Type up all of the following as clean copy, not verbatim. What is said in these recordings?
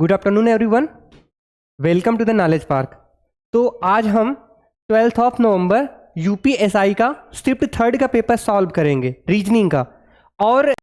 Good afternoon everyone, welcome to the knowledge park. तो आज हम 12th ऑफ नवंबर यूपीएसआई का स्क्रिप्ट थर्ड का पेपर सॉल्व करेंगे, रीजनिंग का। और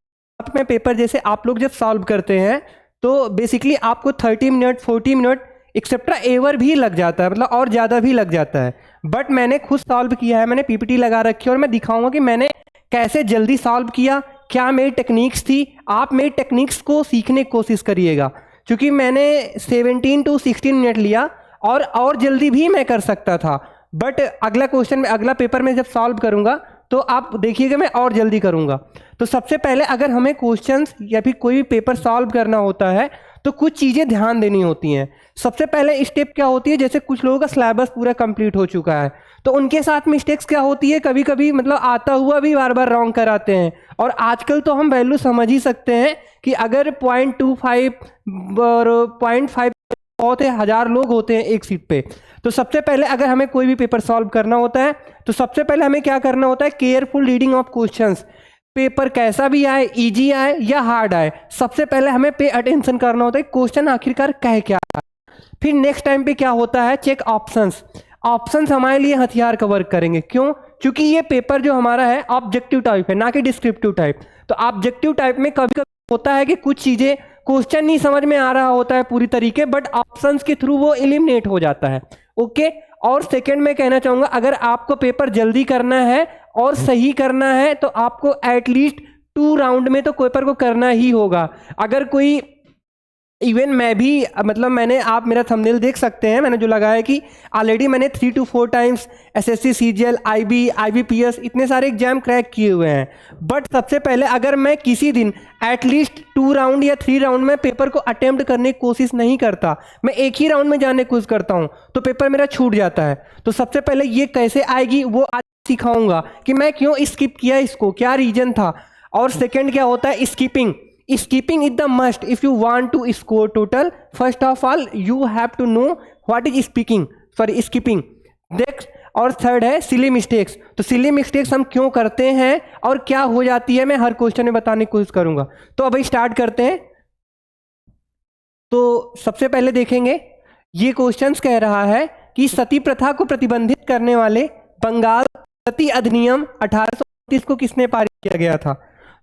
में पेपर जैसे आप लोग जब सॉल्व करते हैं तो बेसिकली आपको 30 मिनट 40 मिनट एक्सेट्रा एवर भी लग जाता है, मतलब और ज़्यादा भी लग जाता है। बट मैंने खुद सॉल्व किया है, मैंने पीपीटी लगा रखी है और मैं दिखाऊंगा कि मैंने कैसे जल्दी सॉल्व किया, क्या मेरी टेक्निक्स थी। आप मेरी टेक्निक्स को सीखने की कोशिश करिएगा, क्योंकि मैंने 17 to 16 मिनट लिया और जल्दी भी मैं कर सकता था। बट अगला क्वेश्चन में, अगला पेपर में जब सॉल्व करूंगा तो आप देखिएगा मैं और जल्दी करूंगा। तो सबसे पहले अगर हमें क्वेश्चंस या फिर कोई भी पेपर सॉल्व करना होता है तो कुछ चीज़ें ध्यान देनी होती हैं। सबसे पहले स्टेप क्या होती है, जैसे कुछ लोगों का सिलेबस पूरा कंप्लीट हो चुका है तो उनके साथ मिस्टेक्स क्या होती है, कभी कभी मतलब आता हुआ भी बार बार रॉन्ग कराते हैं। और आजकल तो हम वैल्यू समझ ही सकते हैं कि अगर 0.25 और 0.5 बहुत है, 1000 लोग होते हैं एक सीट पे। तो सबसे पहले अगर हमें कोई भी पेपर सॉल्व करना होता है तो सबसे पहले हमें क्या करना होता है, careful reading of questions. Paper कैसा भी आए, इजी आए या हार्ड आए, सबसे पहले हमें पे अटेंशन करना होता है क्वेश्चन आखिरकार कह क्या रहा है। फिर नेक्स्ट टाइम पे क्या होता है, चेक ऑप्शंस। ऑप्शंस हमारे लिए हथियार का वर्क करेंगे। क्यों? क्योंकि ये पेपर जो हमारा है ऑब्जेक्टिव टाइप है, ना कि डिस्क्रिप्टिव टाइप। तो ऑब्जेक्टिव टाइप में कभी कभी होता है कि कुछ चीजें क्वेश्चन नहीं समझ में आ रहा होता है पूरी तरीके, बट ऑप्शंस के थ्रू वो एलिमिनेट हो जाता है। ओके। और सेकंड में कहना चाहूंगा, अगर आपको पेपर जल्दी करना है और सही करना है तो आपको एटलीस्ट 2 राउंड में तो पेपर को करना ही होगा। अगर कोई इवन मैं भी, मतलब मैंने, आप मेरा थंबनेल देख सकते हैं, मैंने जो लगाया कि ऑलरेडी मैंने 3 to 4 times SSC, CGL, IB, IBPS इतने सारे एग्जाम क्रैक किए हुए हैं। बट सबसे पहले अगर मैं किसी दिन एटलीस्ट 2 राउंड या 3 राउंड में पेपर को अटेम्प्ट करने की कोशिश नहीं करता, मैं एक ही राउंड में जाने की कोशिश करता हूं, तो पेपर मेरा छूट जाता है। तो सबसे पहले ये कैसे आएगी वो आज सिखाऊंगा कि मैं क्यों स्किप किया, इसको क्या रीजन था। और सेकेंड क्या होता है, skipping. Skipping is the must if you want to score total. First of all, you have to know what is skipping. Next और थर्ड है सिली मिस्टेक्स। तो सिली मिस्टेक्स हम क्यों करते हैं और क्या हो जाती है, मैं हर क्वेश्चन में बताने की कोशिश करूंगा। तो अभी स्टार्ट करते हैं। तो सबसे पहले देखेंगे, ये क्वेश्चंस कह रहा है कि सती प्रथा को प्रतिबंधित करने वाले बंगाल सती अधिनियम 1829 को किसने पारित किया गया था।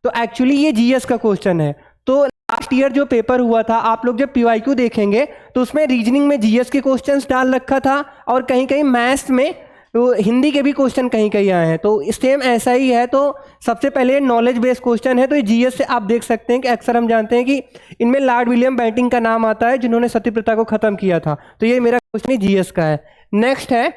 तो एक्चुअली ये जीएस का क्वेश्चन है। तो लास्ट ईयर जो पेपर हुआ था, आप लोग जब पीवाईक्यू देखेंगे तो उसमें रीजनिंग में जीएस के क्वेश्चंस डाल रखा था और कहीं कहीं मैथ्स में तो हिंदी के भी क्वेश्चन कहीं कहीं आए हैं। तो सेम ऐसा ही है। तो सबसे पहले नॉलेज बेस्ड क्वेश्चन है, तो ये जीएस से आप देख सकते हैं कि अक्सर हम जानते हैं कि इनमें लॉर्ड विलियम बेंटिंग का नाम आता है जिन्होंने सती प्रथा को खत्म किया था। तो ये मेरा क्वेश्चन जीएस का है। नेक्स्ट है,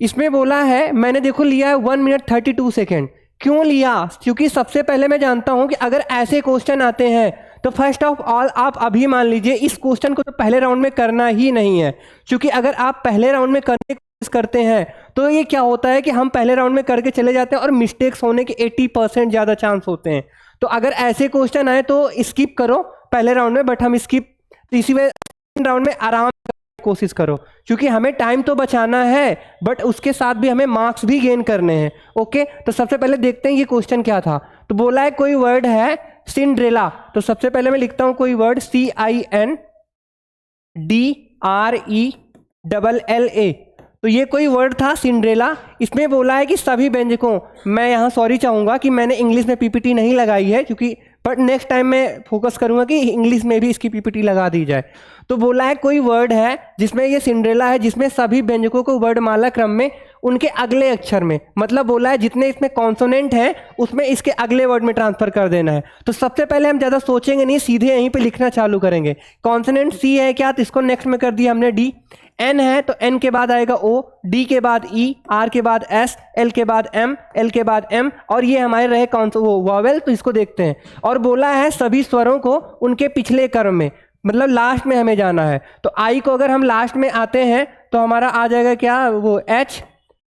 इसमें बोला है, मैंने देखो लिया है 1 मिनट 32 सेकेंड। क्यों लिया? क्योंकि सबसे पहले मैं जानता हूं कि अगर ऐसे क्वेश्चन आते हैं तो फर्स्ट ऑफ ऑल आप अभी मान लीजिए इस क्वेश्चन को तो पहले राउंड में करना ही नहीं है। क्योंकि अगर आप पहले राउंड में करने की कोशिश करते हैं तो ये क्या होता है कि हम पहले राउंड में करके चले जाते हैं और मिस्टेक्स होने के 80% ज़्यादा चांस होते हैं। तो अगर ऐसे क्वेश्चन आए तो स्किप करो पहले राउंड में, बट हम स्किप इसी में राउंड में आराम कोशिश करो, क्योंकि हमें टाइम तो बचाना है बट उसके साथ भी हमें मार्क्स भी गेन करने हैं। ओके। तो सबसे पहले देखते हैं ये क्वेश्चन क्या था। तो बोला है कोई वर्ड है सिंड्रेला। तो सबसे पहले मैं लिखता हूं कोई वर्ड CINDRELLA। तो ये कोई वर्ड था सिंड्रेला। इसमें बोला है कि सभी व्यंजकों, मैं यहाँ सॉरी चाहूंगा कि मैंने इंग्लिश में पीपीटी नहीं लगाई है, क्योंकि बट नेक्स्ट टाइम मैं फोकस करूंगा कि इंग्लिश में भी इसकी पीपीटी लगा दी जाए। तो बोला है कोई वर्ड है जिसमें ये सिंड्रेला है, जिसमें सभी व्यंजकों को वर्णमाला क्रम में उनके अगले अक्षर में, मतलब बोला है जितने इसमें कॉन्सोनेंट हैं उसमें इसके अगले वर्ड में ट्रांसफर कर देना है। तो सबसे पहले हम ज़्यादा सोचेंगे नहीं, सीधे यहीं पे लिखना चालू करेंगे। कॉन्सोनेंट सी है क्या, तो इसको नेक्स्ट में कर दिया हमने डी। एन है तो एन के बाद आएगा ओ, डी के बाद ई, आर के बाद एस, एल के बाद एम, एल के बाद एम, और ये हमारे रहे कौन सा वो वॉवेल। तो इसको देखते हैं। और बोला है सभी स्वरों को उनके पिछले क्रम में, मतलब लास्ट में हमें जाना है। तो आई को अगर हम लास्ट में आते हैं तो हमारा आ जाएगा क्या, वो एच।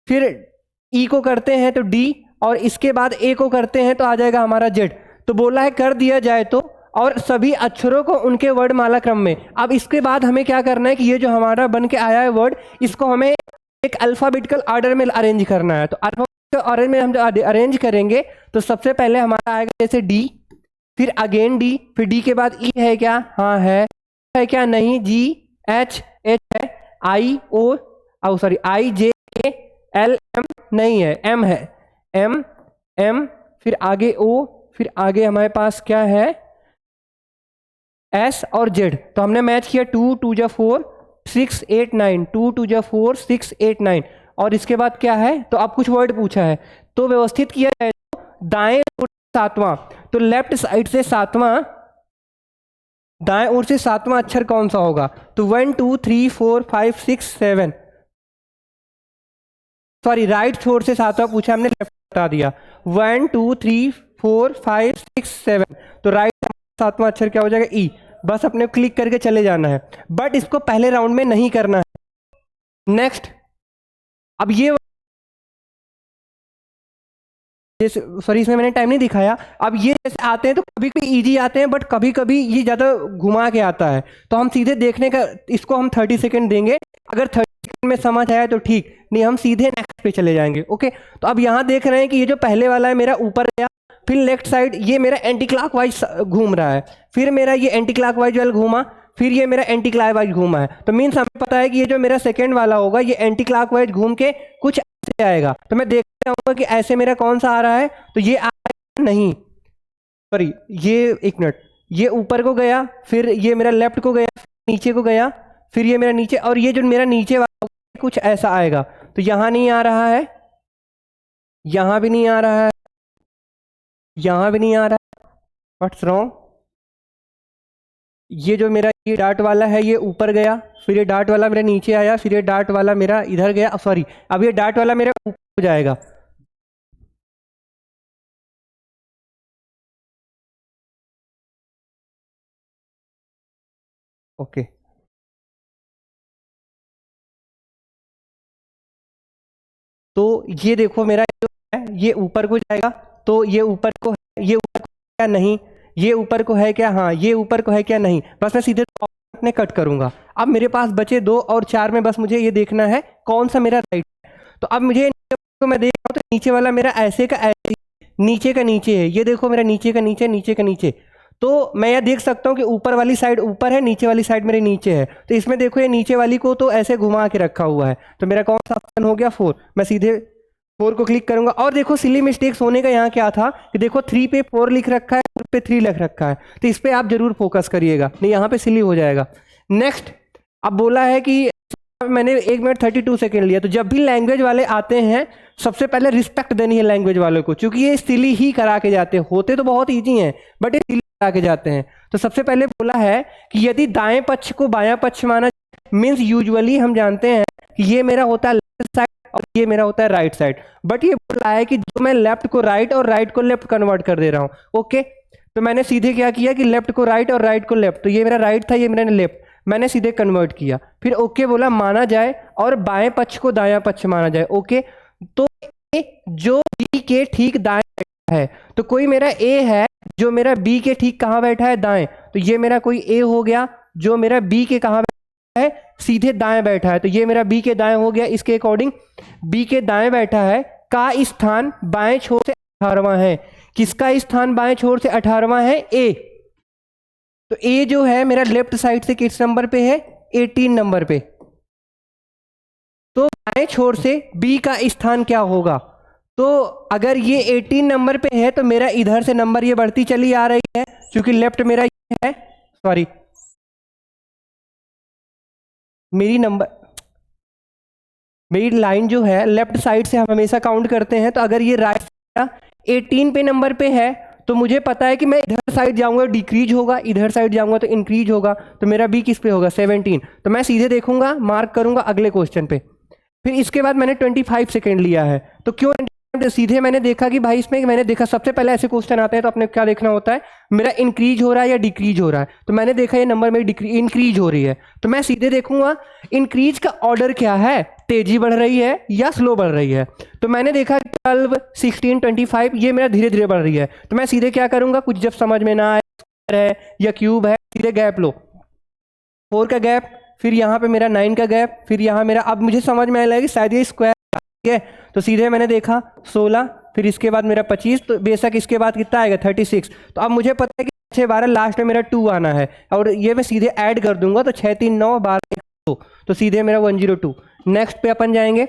फिर ई को करते हैं तो डी, और इसके बाद ए को करते हैं तो आ जाएगा हमारा जेड। तो बोला है कर दिया जाए तो, और सभी अक्षरों को उनके वर्णमाला क्रम में। अब इसके बाद हमें क्या करना है कि ये जो हमारा बन के आया है वर्ड, इसको हमें एक अल्फाबेटिकल ऑर्डर में अरेंज करना है। तो अल्फाबेटिकल ऑर्डर में हम अरेंज करेंगे तो सबसे पहले हमारा आएगा जैसे डी, फिर अगेन डी, फिर डी के बाद ई है क्या, हाँ है, है क्या? नहीं। जी एच एच है। I O sorry I J A L M नहीं है, एम है। एम एम फिर आगे ओ, फिर आगे हमारे पास क्या है? एस और जेड। तो हमने मैच किया 2 2 जा 4 6 8 9, 2 2 जा 4 6 8 9। और इसके बाद क्या है? तो अब कुछ वर्ड पूछा है तो व्यवस्थित किया जाए तो दाएं ओर सातवां, तो लेफ्ट साइड से सातवां, दाएं ओर से सातवां अक्षर कौन सा होगा? तो 1 2 3 4 5 6 7, सॉरी राइट छोर से सातवां पूछा हमने, लेफ्ट बता दिया। 1 2 3 4 5 6 7, तो राइट सातवां अक्षर क्या हो जाएगा? ई। बस अपने क्लिक करके चले जाना है, बट इसको पहले राउंड में नहीं करना है। नेक्स्ट, अब ये सॉरी इसमें मैंने टाइम नहीं दिखाया। अब ये जैसे आते हैं तो कभी कभी इजी आते हैं, बट कभी कभी ये ज़्यादा घुमा के आता है, तो हम सीधे देखने का, इसको हम 30 सेकेंड देंगे। अगर 30 सेकेंड में समझ आया तो ठीक, नहीं हम सीधे नेक्स्ट पे चले जाएंगे। ओके, तो अब यहाँ देख रहे हैं कि ये जो पहले वाला है मेरा ऊपर गया, फिर लेफ्ट साइड ये मेरा एंटी क्लॉकवाइज घूम रहा है, फिर मेरा ये एंटी क्लॉकवाइज वाला घूमा, फिर ये मेरा एंटी क्लॉकवाइज घूमा है। तो मीन्स हमें पता है कि ये जो मेरा सेकेंड वाला होगा ये एंटी क्लॉकवाइज घूम के कुछ ऐसे आएगा। तो मैं देखता हूँ कि ऐसे मेरा कौन सा आ रहा है, तो ये आ रहा है, नहीं सॉरी ये एक मिनट, ये ऊपर को गया, फिर ये मेरा लेफ्ट को गया, नीचे को गया, फिर ये मेरा नीचे, और ये जो मेरा नीचे वाला कुछ ऐसा आएगा। तो यहाँ नहीं आ रहा है, यहाँ भी नहीं आ रहा है, यहाँ भी नहीं आ रहा है, व्हाट्स रॉन्ग? ये जो मेरा ये डार्ट वाला है ये ऊपर गया, फिर ये डार्ट वाला मेरा नीचे आया, फिर ये डार्ट वाला मेरा इधर गया, सॉरी अब ये डार्ट वाला मेरा ऊपर हो जाएगा। ओके, तो ये देखो मेरा जो है ये ऊपर को जाएगा, तो ये ऊपर को है, ये ऊपर को है क्या? नहीं। ये ऊपर को है क्या? हाँ। ये ऊपर को है क्या? नहीं। बस मैं सीधे अपने कट करूंगा। अब मेरे पास बचे 2 और 4 में बस मुझे ये देखना है कौन सा मेरा राइट है। तो अब मुझे तो मैं देख रहा हूँ तो नीचे वाला मेरा ऐसे का ऐसे, नीचे का नीचे है, ये देखो मेरा नीचे का नीचे, नीचे का नीचे। तो मैं यह देख सकता हूँ कि ऊपर वाली साइड ऊपर है, नीचे वाली साइड मेरे नीचे है। तो इसमें देखो ये नीचे वाली को तो ऐसे घुमा के रखा हुआ है, तो मेरा कौन सा ऑप्शन हो गया? 4। मैं सीधे 4 को क्लिक करूंगा। और देखो सिली मिस्टेक्स होने का यहाँ क्या था कि देखो 3 पे 4 लिख रखा है, 4 पे 3 लिख रखा है, तो इस पे आप जरूर फोकस करिएगा, नहीं यहाँ पे सिली हो जाएगा। नेक्स्ट, अब बोला है कि मैंने 1 मिनट 32 सेकेंड लिया, तो जब भी लैंग्वेज वाले आते हैं सबसे पहले रिस्पेक्ट देनी है लैंग्वेज वालों को, क्योंकि ये सिली ही करा के जाते हैं, होते तो बहुत ईजी हैं बट ये सिली करा के जाते हैं। तो सबसे पहले बोला है कि यदि दाएं पक्ष को बायां पक्ष माना, मीन्स यूजुअली हम जानते हैं कि ये मेरा होता है लेफ्ट साइड और ये मेरा होता है राइट साइड, बट ये बोला है कि जो मैं लेफ्ट को राइट और राइट को लेफ्ट कन्वर्ट कर दे रहा हूँ। ओके, तो मैंने सीधे क्या किया कि लेफ्ट को राइट और राइट को लेफ्ट, तो ये मेरा राइट था, ये मेरा लेफ्ट, मैंने सीधे कन्वर्ट किया। फिर ओके बोला माना जाए और बाएं पक्ष को दायां पक्ष माना जाए। ओके, तो जो बी के ठीक दाएं बैठा है, तो कोई मेरा ए है जो मेरा बी के ठीक कहाँ बैठा है? दाएं। तो ये मेरा कोई ए हो गया जो मेरा बी के कहाँ बैठा है? सीधे दाएं बैठा है, तो ये मेरा बी के दाएं हो गया। इसके अकॉर्डिंग बी के दाएं बैठा है का स्थान बाएं छोर से 18वां है। किसका स्थान बाएं छोर से 18वां है? ए। तो ए जो है मेरा लेफ्ट साइड से किस नंबर पे है? 18 नंबर पे। तो बाएं छोर से बी का स्थान क्या होगा? तो अगर ये 18 नंबर पे है तो मेरा इधर से नंबर ये बढ़ती चली आ रही है, क्योंकि लेफ्ट मेरा ये है, सॉरी मेरी लाइन जो है लेफ्ट साइड से हम हमेशा काउंट करते हैं। तो अगर ये राइट 18 पे नंबर पे है तो मुझे पता है कि मैं इधर साइड जाऊंगा डिक्रीज होगा, इधर साइड जाऊंगा तो इंक्रीज होगा, तो मेरा बी किस पे होगा? 17। तो मैं सीधे देखूंगा, मार्क करूंगा अगले क्वेश्चन पे। फिर इसके बाद मैंने 25 सेकेंड लिया है, तो क्यों सीधे मैंने देखा कि भाई इसमें मैंने देखा सबसे पहले ऐसे क्वेश्चन आते हैं तो अपने क्या देखना होता है, मेरा इंक्रीज हो रहा है या डिक्रीज हो रहा है। तो मैंने देखा ये नंबर मेरी इंक्रीज हो रही है, तो मैं सीधे देखूंगा इंक्रीज का ऑर्डर क्या है, तेजी बढ़ रही है या स्लो बढ़ रही है। तो मैंने देखा 12, 16, 25 ये मेरा धीरे धीरे बढ़ रही है, तो मैं सीधे क्या करूंगा, कुछ जब समझ में ना आए या क्यूब है, सीधे गैप लो, 4 का गैप, फिर यहाँ पे मेरा 9 का गैप, फिर यहाँ मेरा, अब मुझे समझ में आया कि शायद ये स्क्वायर है, तो सीधे मैंने देखा 16, फिर इसके बाद मेरा 25, तो बेशक इसके बाद कितना आएगा 36। तो अब मुझे पता है कि 6 12 लास्ट में मेरा 2 आना है और ये मैं सीधे ऐड कर दूंगा तो 6 3 9 12 2 तो सीधे मेरा 102। नेक्स्ट पे अपन जाएंगे,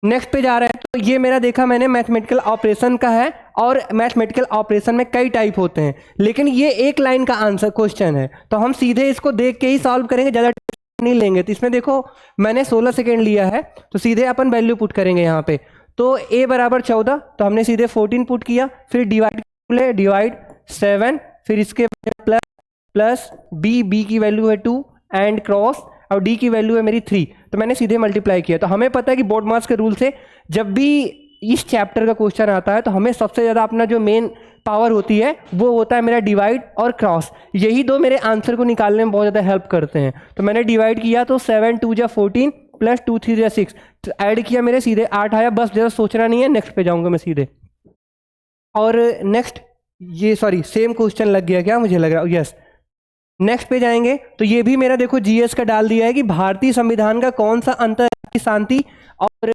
नेक्स्ट पे जा रहे हैं तो ये मेरा देखा मैंने मैथमेटिकल ऑपरेशन का है और मैथमेटिकल ऑपरेशन में कई टाइप होते हैं लेकिन ये एक लाइन का आंसर क्वेश्चन है तो हम सीधे इसको देख के ही सॉल्व करेंगे, ज़्यादा नहीं लेंगे। तो इसमें देखो मैंने 16 सेकेंड लिया है तो सीधे अपन वैल्यू पुट करेंगे यहाँ पे। तो a बराबर 14 तो हमने सीधे 14 पुट किया, फिर डिवाइड 7, फिर इसके प्लस b की वैल्यू है 2 एंड क्रॉस और d की वैल्यू है मेरी 3 तो मैंने सीधे मल्टीप्लाई किया। तो हमें पता है कि बोर्ड मार्क्स के रूल से जब भी इस चैप्टर का क्वेश्चन आता है तो हमें सबसे ज़्यादा अपना जो मेन पावर होती है वो होता है मेरा डिवाइड और क्रॉस, यही दो मेरे आंसर को निकालने में बहुत ज़्यादा हेल्प करते हैं। तो मैंने डिवाइड किया तो 7 2 जा 14 प्लस 2 3 जा 6 तो ऐड किया मेरे सीधे 8 आया, बस ज़्यादा सोचना नहीं है, नेक्स्ट पे जाऊँगा मैं सीधे। और नेक्स्ट ये सॉरी सेम क्वेश्चन लग गया क्या, मुझे लग रहा है यस। नेक्स्ट पे जाएंगे तो ये भी मेरा देखो जीएस का डाल दिया है कि भारतीय संविधान का कौन सा अंतर्राष्ट्रीय शांति और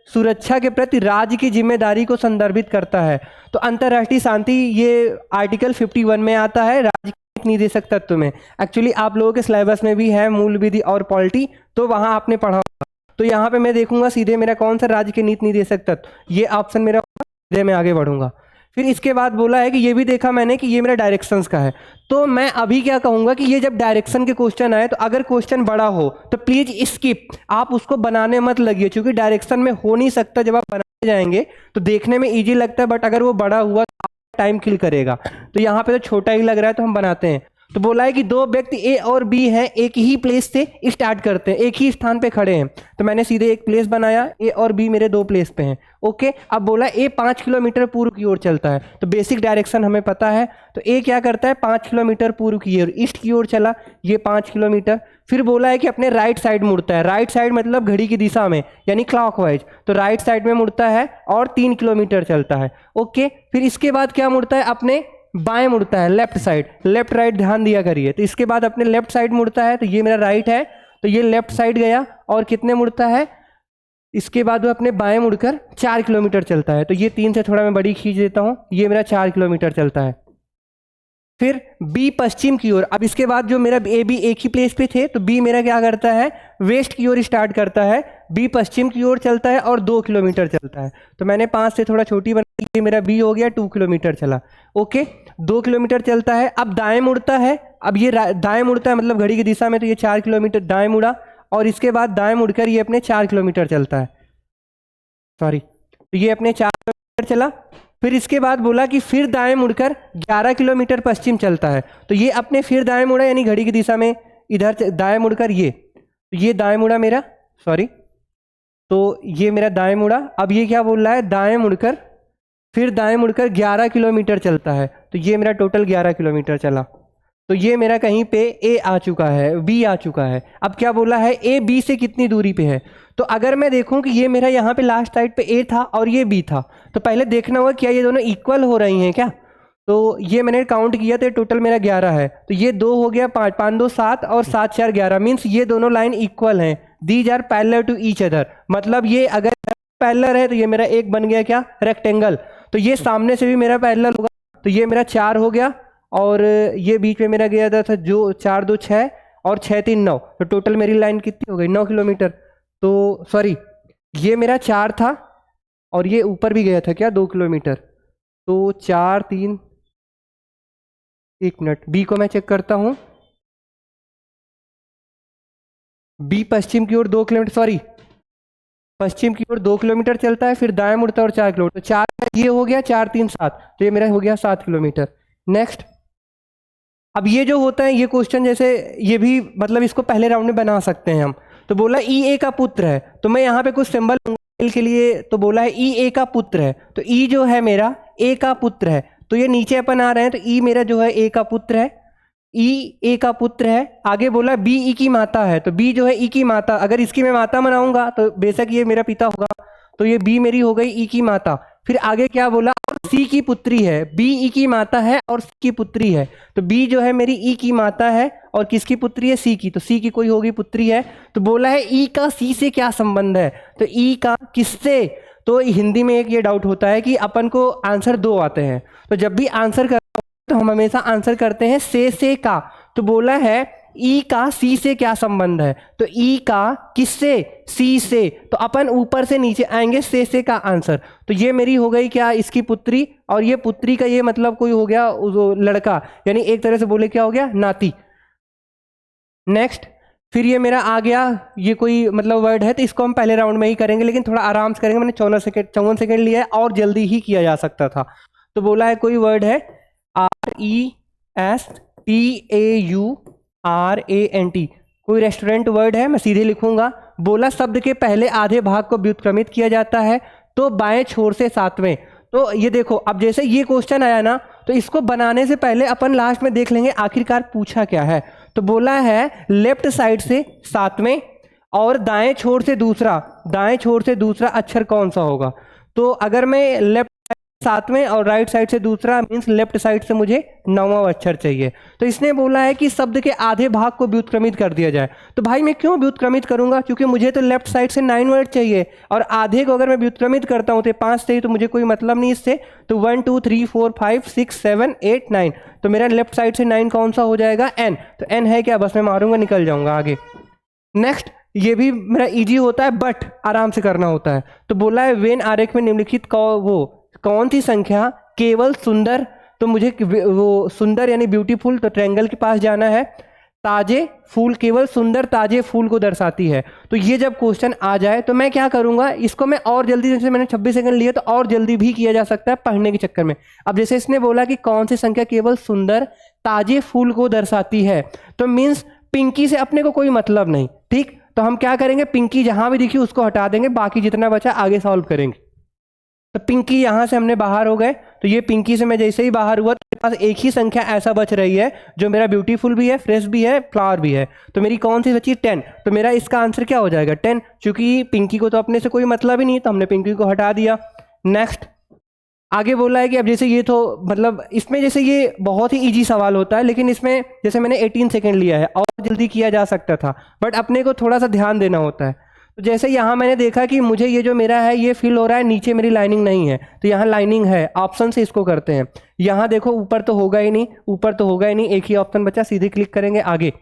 सुरक्षा के प्रति राज्य की जिम्मेदारी को संदर्भित करता है। तो अंतर्राष्ट्रीय शांति ये आर्टिकल 51 में आता है, राज्य के नीति निर्देशक तत्व में। एक्चुअली आप लोगों के सिलेबस में भी है मूल विधि और पॉलिटी, तो वहाँ आपने पढ़ा होगा। तो यहाँ पे मैं देखूंगा सीधे मेरा कौन सा राज्य के नीति निर्देशक तत्व, ये ऑप्शन मेरा होगा, सीधे मैं आगे बढ़ूंगा। फिर इसके बाद बोला है कि ये भी देखा मैंने कि ये मेरा डायरेक्शंस का है। तो मैं अभी क्या कहूँगा कि ये जब डायरेक्शन के क्वेश्चन आए तो अगर क्वेश्चन बड़ा हो तो प्लीज़ स्किप, आप उसको बनाने मत लगिए क्योंकि डायरेक्शन में हो नहीं सकता। जब आप बनाने जाएंगे तो देखने में ईजी लगता है बट अगर वो बड़ा हुआ तो टाइम किल करेगा। तो यहाँ पे तो छोटा ही लग रहा है तो हम बनाते हैं। तो बोला है कि दो व्यक्ति ए और बी हैं, एक ही प्लेस से स्टार्ट करते हैं, एक ही स्थान पे खड़े हैं। तो मैंने सीधे एक प्लेस बनाया, ए और बी मेरे दो प्लेस पे हैं। ओके, अब बोला ए 5 किलोमीटर पूर्व की ओर चलता है, तो बेसिक डायरेक्शन हमें पता है। तो ए क्या करता है 5 किलोमीटर पूर्व की ओर, ईस्ट की ओर चला, ये 5 किलोमीटर। फिर बोला है कि अपने राइट साइड मुड़ता है, राइट साइड मतलब घड़ी की दिशा में यानी क्लॉकवाइज, तो राइट साइड में मुड़ता है और 3 किलोमीटर चलता है। ओके, फिर इसके बाद क्या मुड़ता है, अपने बाएं मुड़ता है, लेफ्ट साइड, लेफ्ट राइट ध्यान दिया करिए। तो इसके बाद अपने लेफ्ट साइड मुड़ता है, तो ये मेरा राइट है, तो ये लेफ्ट साइड गया और कितने मुड़ता है, इसके बाद वो अपने बाएं मुड़कर 4 किलोमीटर चलता है। तो ये 3 से थोड़ा मैं बड़ी खींच देता हूँ, ये मेरा 4 किलोमीटर चलता है। फिर बी पश्चिम की ओर, अब इसके बाद जो मेरा ए बी एक ही प्लेस पे थे, तो बी मेरा क्या करता है वेस्ट की ओर स्टार्ट करता है, बी पश्चिम की ओर चलता है और 2 किलोमीटर चलता है। तो मैंने 5 से थोड़ा छोटी बनाई, ये मेरा बी हो गया 2 किलोमीटर चला। ओके, 2 किलोमीटर चलता है। अब दाएं मुड़ता है, अब ये दाएं मुड़ता है मतलब घड़ी की दिशा में, तो ये 4 किलोमीटर दाएं मुड़ा और इसके बाद दाएं मुड़कर ये अपने 4 किलोमीटर चलता है, सॉरी, तो ये अपने 4 किलोमीटर चला। फिर इसके बाद बोला कि फिर दाएं मुड़कर 11 किलोमीटर पश्चिम चलता है, तो ये अपने फिर दाएं मुड़ा यानी घड़ी की दिशा में इधर दाएं मुड़कर ये दाएं मुड़ा मेरा, सॉरी, तो ये मेरा दाएं मुड़ा। अब ये क्या बोल रहा है, दाएं मुड़कर फिर दाएं मुड़कर 11 किलोमीटर चलता है, तो ये मेरा टोटल 11 किलोमीटर चला। तो ये मेरा कहीं पे ए आ चुका है, बी आ चुका है। अब क्या बोला है, ए बी से कितनी दूरी पे है। तो अगर मैं देखूं कि ये मेरा यहाँ पे लास्ट साइड पे ए था और ये बी था, तो पहले देखना होगा क्या ये दोनों इक्वल हो रही हैं क्या। तो ये मैंने काउंट किया तो टोटल मेरा 11 है, तो ये 2 हो गया, 5 5 2 7 और 7 4 11, मीन्स ये दोनों लाइन इक्वल हैं, these are parallel to each other. मतलब ये अगर पैरेलल है तो ये मेरा एक बन गया क्या, रेक्टेंगल। तो ये सामने से भी मेरा पैरेलल होगा, तो ये मेरा 4 हो गया और ये बीच में मेरा गया था जो 4 2 6 और 6 3 9, तो टोटल मेरी लाइन कितनी हो गई 9 किलोमीटर। तो सॉरी, ये मेरा 4 था और ये ऊपर भी गया था क्या 2 किलोमीटर, तो 4 3, एक मिनट, बी को मैं चेक करता हूँ। बी पश्चिम की ओर 2 किलोमीटर, सॉरी पश्चिम की ओर 2 किलोमीटर चलता है, फिर दाएं मुड़ता है और 4 किलोमीटर, तो 4 ये हो गया 4 3 7, तो ये मेरा हो गया 7 किलोमीटर। नेक्स्ट, अब ये जो होता है ये क्वेश्चन जैसे ये भी मतलब इसको पहले राउंड में बना सकते हैं हम। तो बोला ई ए का पुत्र है, तो मैं यहाँ पे कुछ सिंबल के लिए, तो बोला है ई ए का पुत्र है, तो ई जो है मेरा ए का पुत्र है, तो ये नीचे अपन आ रहे हैं, तो ई मेरा जो है ए का पुत्र है, ई ए का पुत्र है। आगे बोला बी ई की माता है, तो बी जो है ई की माता, अगर इसकी मैं माता बनाऊंगा तो बेशक ये मेरा पिता होगा, तो ये बी मेरी हो गई ई की माता। फिर आगे क्या बोला, सी की पुत्री है, बी ई की माता है और सी की पुत्री है, तो बी जो है मेरी ई की माता है और किसकी पुत्री है, सी की, तो सी की कोई होगी पुत्री है। तो बोला है ई का सी से क्या संबंध है, तो ई का किससे, तो हिंदी में एक ये डाउट होता है कि अपन को आंसर 2 आते हैं, तो जब भी आंसर कर तो हम हमेशा आंसर करते हैं से का। तो बोला है ई का सी से क्या संबंध है, तो ई का किससे, सी से, तो अपन ऊपर से नीचे आएंगे से का आंसर। तो ये मेरी हो गई क्या, इसकी पुत्री, और ये पुत्री का ये मतलब कोई हो गया लड़का, यानी एक तरह से बोले क्या हो गया, नाती। नेक्स्ट, फिर ये मेरा आ गया, ये कोई मतलब वर्ड है, तो इसको हम पहले राउंड में ही करेंगे, लेकिन थोड़ा आराम से करेंगे। मैंने 54 सेकेंड लिया है और जल्दी ही किया जा सकता था। तो बोला है कोई वर्ड है RESTAURANT, कोई रेस्टोरेंट वर्ड है, मैं सीधे लिखूंगा। बोला शब्द के पहले आधे भाग को व्युत्क्रमित किया जाता है तो बाएं छोर से सातवें। तो ये देखो, अब जैसे ये क्वेश्चन आया ना, तो इसको बनाने से पहले अपन लास्ट में देख लेंगे आखिरकार पूछा क्या है। तो बोला है लेफ्ट साइड से सातवें और दाएं छोर से दूसरा अक्षर कौन सा होगा। तो अगर मैं लेफ्ट सातवें और राइट साइड से दूसरा, मीन्स लेफ्ट साइड से मुझे 9वां अक्षर चाहिए। तो इसने बोला है कि शब्द के आधे भाग को व्युत्क्रमित कर दिया जाए। तो भाई मैं क्यों व्युत्क्रमित करूंगा, क्योंकि मुझे तो लेफ्ट साइड से 9 वर्ड चाहिए, और आधे को अगर मैं व्युत्क्रमित करता हूं तो 5 चाहिए, तो मुझे कोई मतलब नहीं इससे। तो 1 2 3 4 5 6 7 8 9, तो मेरा लेफ्ट साइड से 9 कौन सा हो जाएगा, एन। तो एन है क्या, बस मैं मारूंगा निकल जाऊंगा आगे। नेक्स्ट, ये भी मेरा इजी होता है बट आराम से करना होता है। तो बोला है वेन आरेख में निम्नलिखित कौन सी संख्या केवल सुंदर, तो मुझे वो सुंदर यानी ब्यूटीफुल, तो ट्रायंगल के पास जाना है। ताजे फूल, केवल सुंदर ताजे फूल को दर्शाती है। तो ये जब क्वेश्चन आ जाए तो मैं क्या करूंगा, इसको मैं और जल्दी, जैसे मैंने 26 सेकंड लिए तो और जल्दी भी किया जा सकता है पढ़ने के चक्कर में। अब जैसे इसने बोला कि कौन सी संख्या केवल सुंदर ताजे फूल को दर्शाती है, तो मीन्स पिंकी से अपने को कोई मतलब नहीं, ठीक। तो हम क्या करेंगे, पिंकी जहां भी दिखी उसको हटा देंगे, बाकी जितना बचा आगे सॉल्व करेंगे। तो पिंकी यहां से हमने बाहर हो गए, तो ये पिंकी से मैं जैसे ही बाहर हुआ तो मेरे पास एक ही संख्या ऐसा बच रही है जो मेरा ब्यूटीफुल भी है, फ्रेश भी है, फ्लावर भी है। तो मेरी कौन सी बची, 10। तो मेरा इसका आंसर क्या हो जाएगा, 10, क्योंकि पिंकी को तो अपने से कोई मतलब ही नहीं, तो हमने पिंकी को हटा दिया। नेक्स्ट, आगे बोला है कि अब जैसे ये तो मतलब इसमें जैसे ये बहुत ही इजी सवाल होता है, लेकिन इसमें जैसे मैंने 18 सेकेंड लिया है और जल्दी किया जा सकता था, बट अपने को थोड़ा सा ध्यान देना होता है। तो जैसे यहाँ मैंने देखा कि मुझे ये जो मेरा है ये फिल हो रहा है, नीचे मेरी लाइनिंग नहीं है, तो यहाँ लाइनिंग है, ऑप्शन से इसको करते हैं। यहाँ देखो ऊपर तो होगा ही नहीं, एक ही ऑप्शन बचा, सीधे क्लिक करेंगे आगे।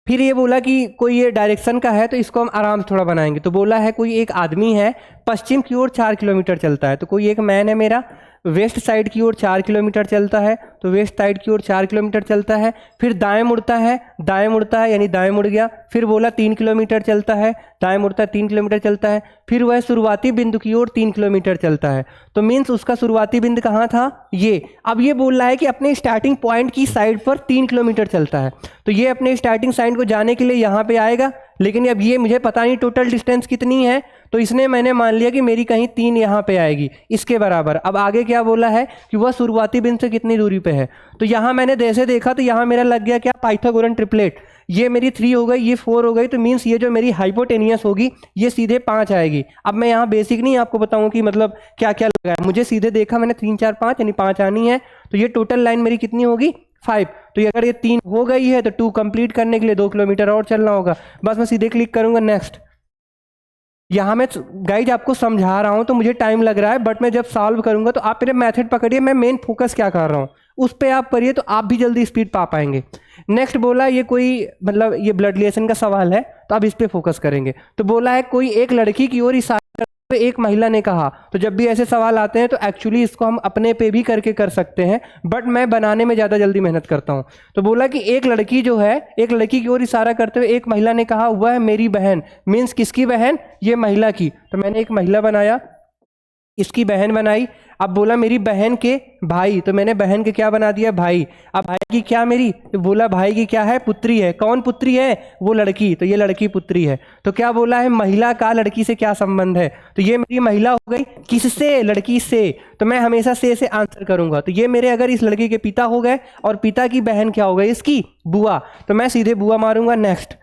फिर ये बोला कि कोई ये डायरेक्शन का है, तो इसको हम आराम से थोड़ा बनाएंगे। तो बोला है कोई एक आदमी है, पश्चिम की ओर 4 किलोमीटर चलता है। तो कोई एक मैन है मेरा, वेस्ट साइड की ओर 4 किलोमीटर चलता है, तो वेस्ट साइड की ओर 4 किलोमीटर चलता है। फिर दाएं मुड़ता है यानी दाएं मुड़ गया। फिर बोला 3 किलोमीटर चलता है, दाएं मुड़ता है 3 किलोमीटर चलता है। फिर वह शुरुआती बिंदु की ओर 3 किलोमीटर चलता है, तो मीन्स उसका शुरुआती बिंदु कहाँ था, ये। अब ये बोल रहा है कि अपने स्टार्टिंग पॉइंट की साइड पर 3 किलोमीटर चलता है, तो ये अपने स्टार्टिंग साइड को जाने के लिए यहाँ पे आएगा, लेकिन अब ये मुझे पता नहीं टोटल डिस्टेंस कितनी है, तो इसने मैंने मान लिया कि मेरी कहीं 3 यहाँ पे आएगी, इसके बराबर। अब आगे क्या बोला है कि वह शुरुआती बिंदु से कितनी दूरी पे है, तो यहाँ मैंने जैसे देखा तो यहाँ मेरा लग गया क्या, पाइथागोरन ट्रिपलेट। ये मेरी 3 हो गई, ये 4 हो गई, तो मीन्स ये जो मेरी हाइपोटेनियस होगी ये सीधे 5 आएगी। अब मैं यहाँ बेसिक नहीं आपको बताऊँ कि मतलब क्या क्या लगा है, मुझे सीधे देखा मैंने 3 4 5 यानी 5 आनी है, तो ये टोटल लाइन मेरी कितनी होगी, 5। तो अगर ये 3 हो गई है तो 2 कंप्लीट करने के लिए 2 किलोमीटर और चलना होगा। बस मैं सीधे क्लिक करूंगा नेक्स्ट। यहाँ मैं गाइज आपको समझा रहा हूँ तो मुझे टाइम लग रहा है, बट मैं जब सॉल्व करूंगा तो आप मेरे मेथड पकड़िए, मैं मेन फोकस क्या कर रहा हूँ उस पर आप करिए, तो आप भी जल्दी स्पीड पा पाएंगे। नेक्स्ट बोला ये कोई मतलब ये ब्लड रिलेशन का सवाल है, तो आप इस पर फोकस करेंगे। तो बोला है कोई एक लड़की की ओर इशारा करते हुए एक महिला ने कहा। तो जब भी ऐसे सवाल आते हैं तो एक्चुअली इसको हम अपने पे भी करके कर सकते हैं, बट मैं बनाने में ज़्यादा जल्दी मेहनत करता हूँ। तो बोला कि एक लड़की जो है, एक लड़की की ओर इशारा करते हुए एक महिला ने कहा वह है मेरी बहन, मीन्स किसकी बहन, ये महिला की। तो मैंने एक महिला बनाया, इसकी बहन बनाई। अब बोला मेरी बहन के भाई, तो मैंने बहन के क्या बना दिया, भाई। अब भाई की क्या मेरी, तो बोला भाई की क्या है, पुत्री है। कौन पुत्री है, वो लड़की, तो ये लड़की पुत्री है। तो क्या बोला है, महिला का लड़की से क्या संबंध है, तो ये मेरी महिला हो गई, किससे, लड़की से। तो मैं हमेशा से आंसर करूंगा। तो ये मेरे अगर इस लड़की के पिता हो गए, और पिता की बहन क्या हो गई, इसकी बुआ, तो मैं सीधे बुआ मारूंगा नेक्स्ट।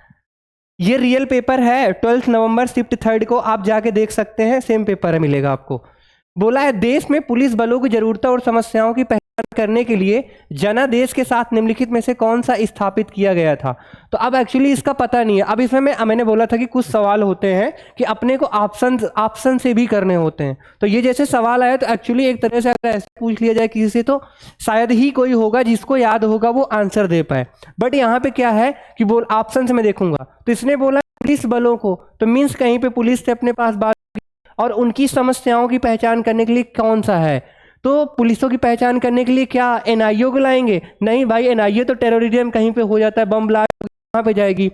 ये रियल पेपर है 12 नवंबर शिफ्ट 3 को, आप जाके देख सकते हैं, सेम पेपर है मिलेगा आपको। बोला है देश में पुलिस बलों की जरूरतों और समस्याओं की करने के लिए जनादेश के साथ निम्नलिखित में से कौन सा स्थापित किया गया था। तो अब एक्चुअली इसका पता नहीं है। अब इसमें मैंने बोला था कि कुछ सवाल होते हैं कि अपने को ऑप्शन से भी करने होते हैं। तो ये जैसे सवाल आया तो एक्चुअली एक तरह से अगर ऐसे पूछ लिया जाए किसी से तो शायद ही कोई होगा जिसको याद होगा वो आंसर दे पाए। बट यहाँ पे क्या है कि बोल ऑप्शन से मैं देखूंगा तो इसने बोला पुलिस बलों को, तो मीन्स कहीं पे पुलिस से अपने पास बात और उनकी समस्याओं की पहचान करने के लिए कौन सा है। तो पुलिसों की पहचान करने के लिए क्या एनआईओ को लाएंगे? नहीं भाई, एनआईओ तो टेररिज्म कहीं पे हो जाता है, बम ब्लास्ट वहां पे जाएगी।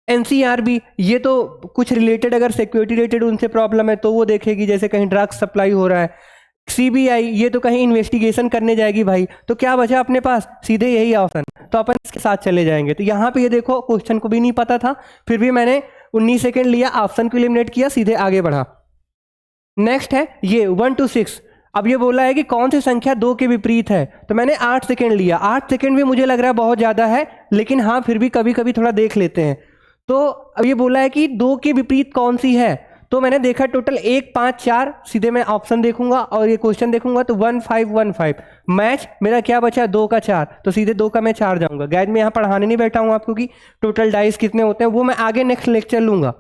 एनसीआरबी ये तो कुछ रिलेटेड अगर सिक्योरिटी रिलेटेड उनसे प्रॉब्लम है तो वो देखेगी, जैसे कहीं ड्रग्स सप्लाई हो रहा है। सीबीआई ये तो कहीं इन्वेस्टिगेशन करने जाएगी भाई। तो क्या बचा अपने पास? सीधे यही ऑप्शन, तो अपन इसके साथ चले जाएंगे। तो यहाँ पे ये देखो क्वेश्चन को भी नहीं पता था, फिर भी मैंने 19 सेकेंड लिया, ऑप्शन को एलिमिनेट किया, सीधे आगे बढ़ा। नेक्स्ट है ये 1 to 6। अब ये बोला है कि कौन सी संख्या 2 के विपरीत है, तो मैंने 8 सेकेंड लिया। 8 सेकेंड भी मुझे लग रहा है बहुत ज़्यादा है, लेकिन हाँ फिर भी कभी कभी थोड़ा देख लेते हैं। तो अब ये बोला है कि 2 के विपरीत कौन सी है, तो मैंने देखा टोटल 1 5 4, सीधे मैं ऑप्शन देखूंगा और ये क्वेश्चन देखूंगा तो 1 5 1 5 मैच मेरा क्या बचा 2 का 4, तो सीधे 2 का मैं 4 जाऊंगा। गाइड में यहाँ पढ़ाने नहीं बैठा हूँ आपको कि टोटल डाइस कितने होते हैं, वो मैं आगे नेक्स्ट लेक्चर लूंगा।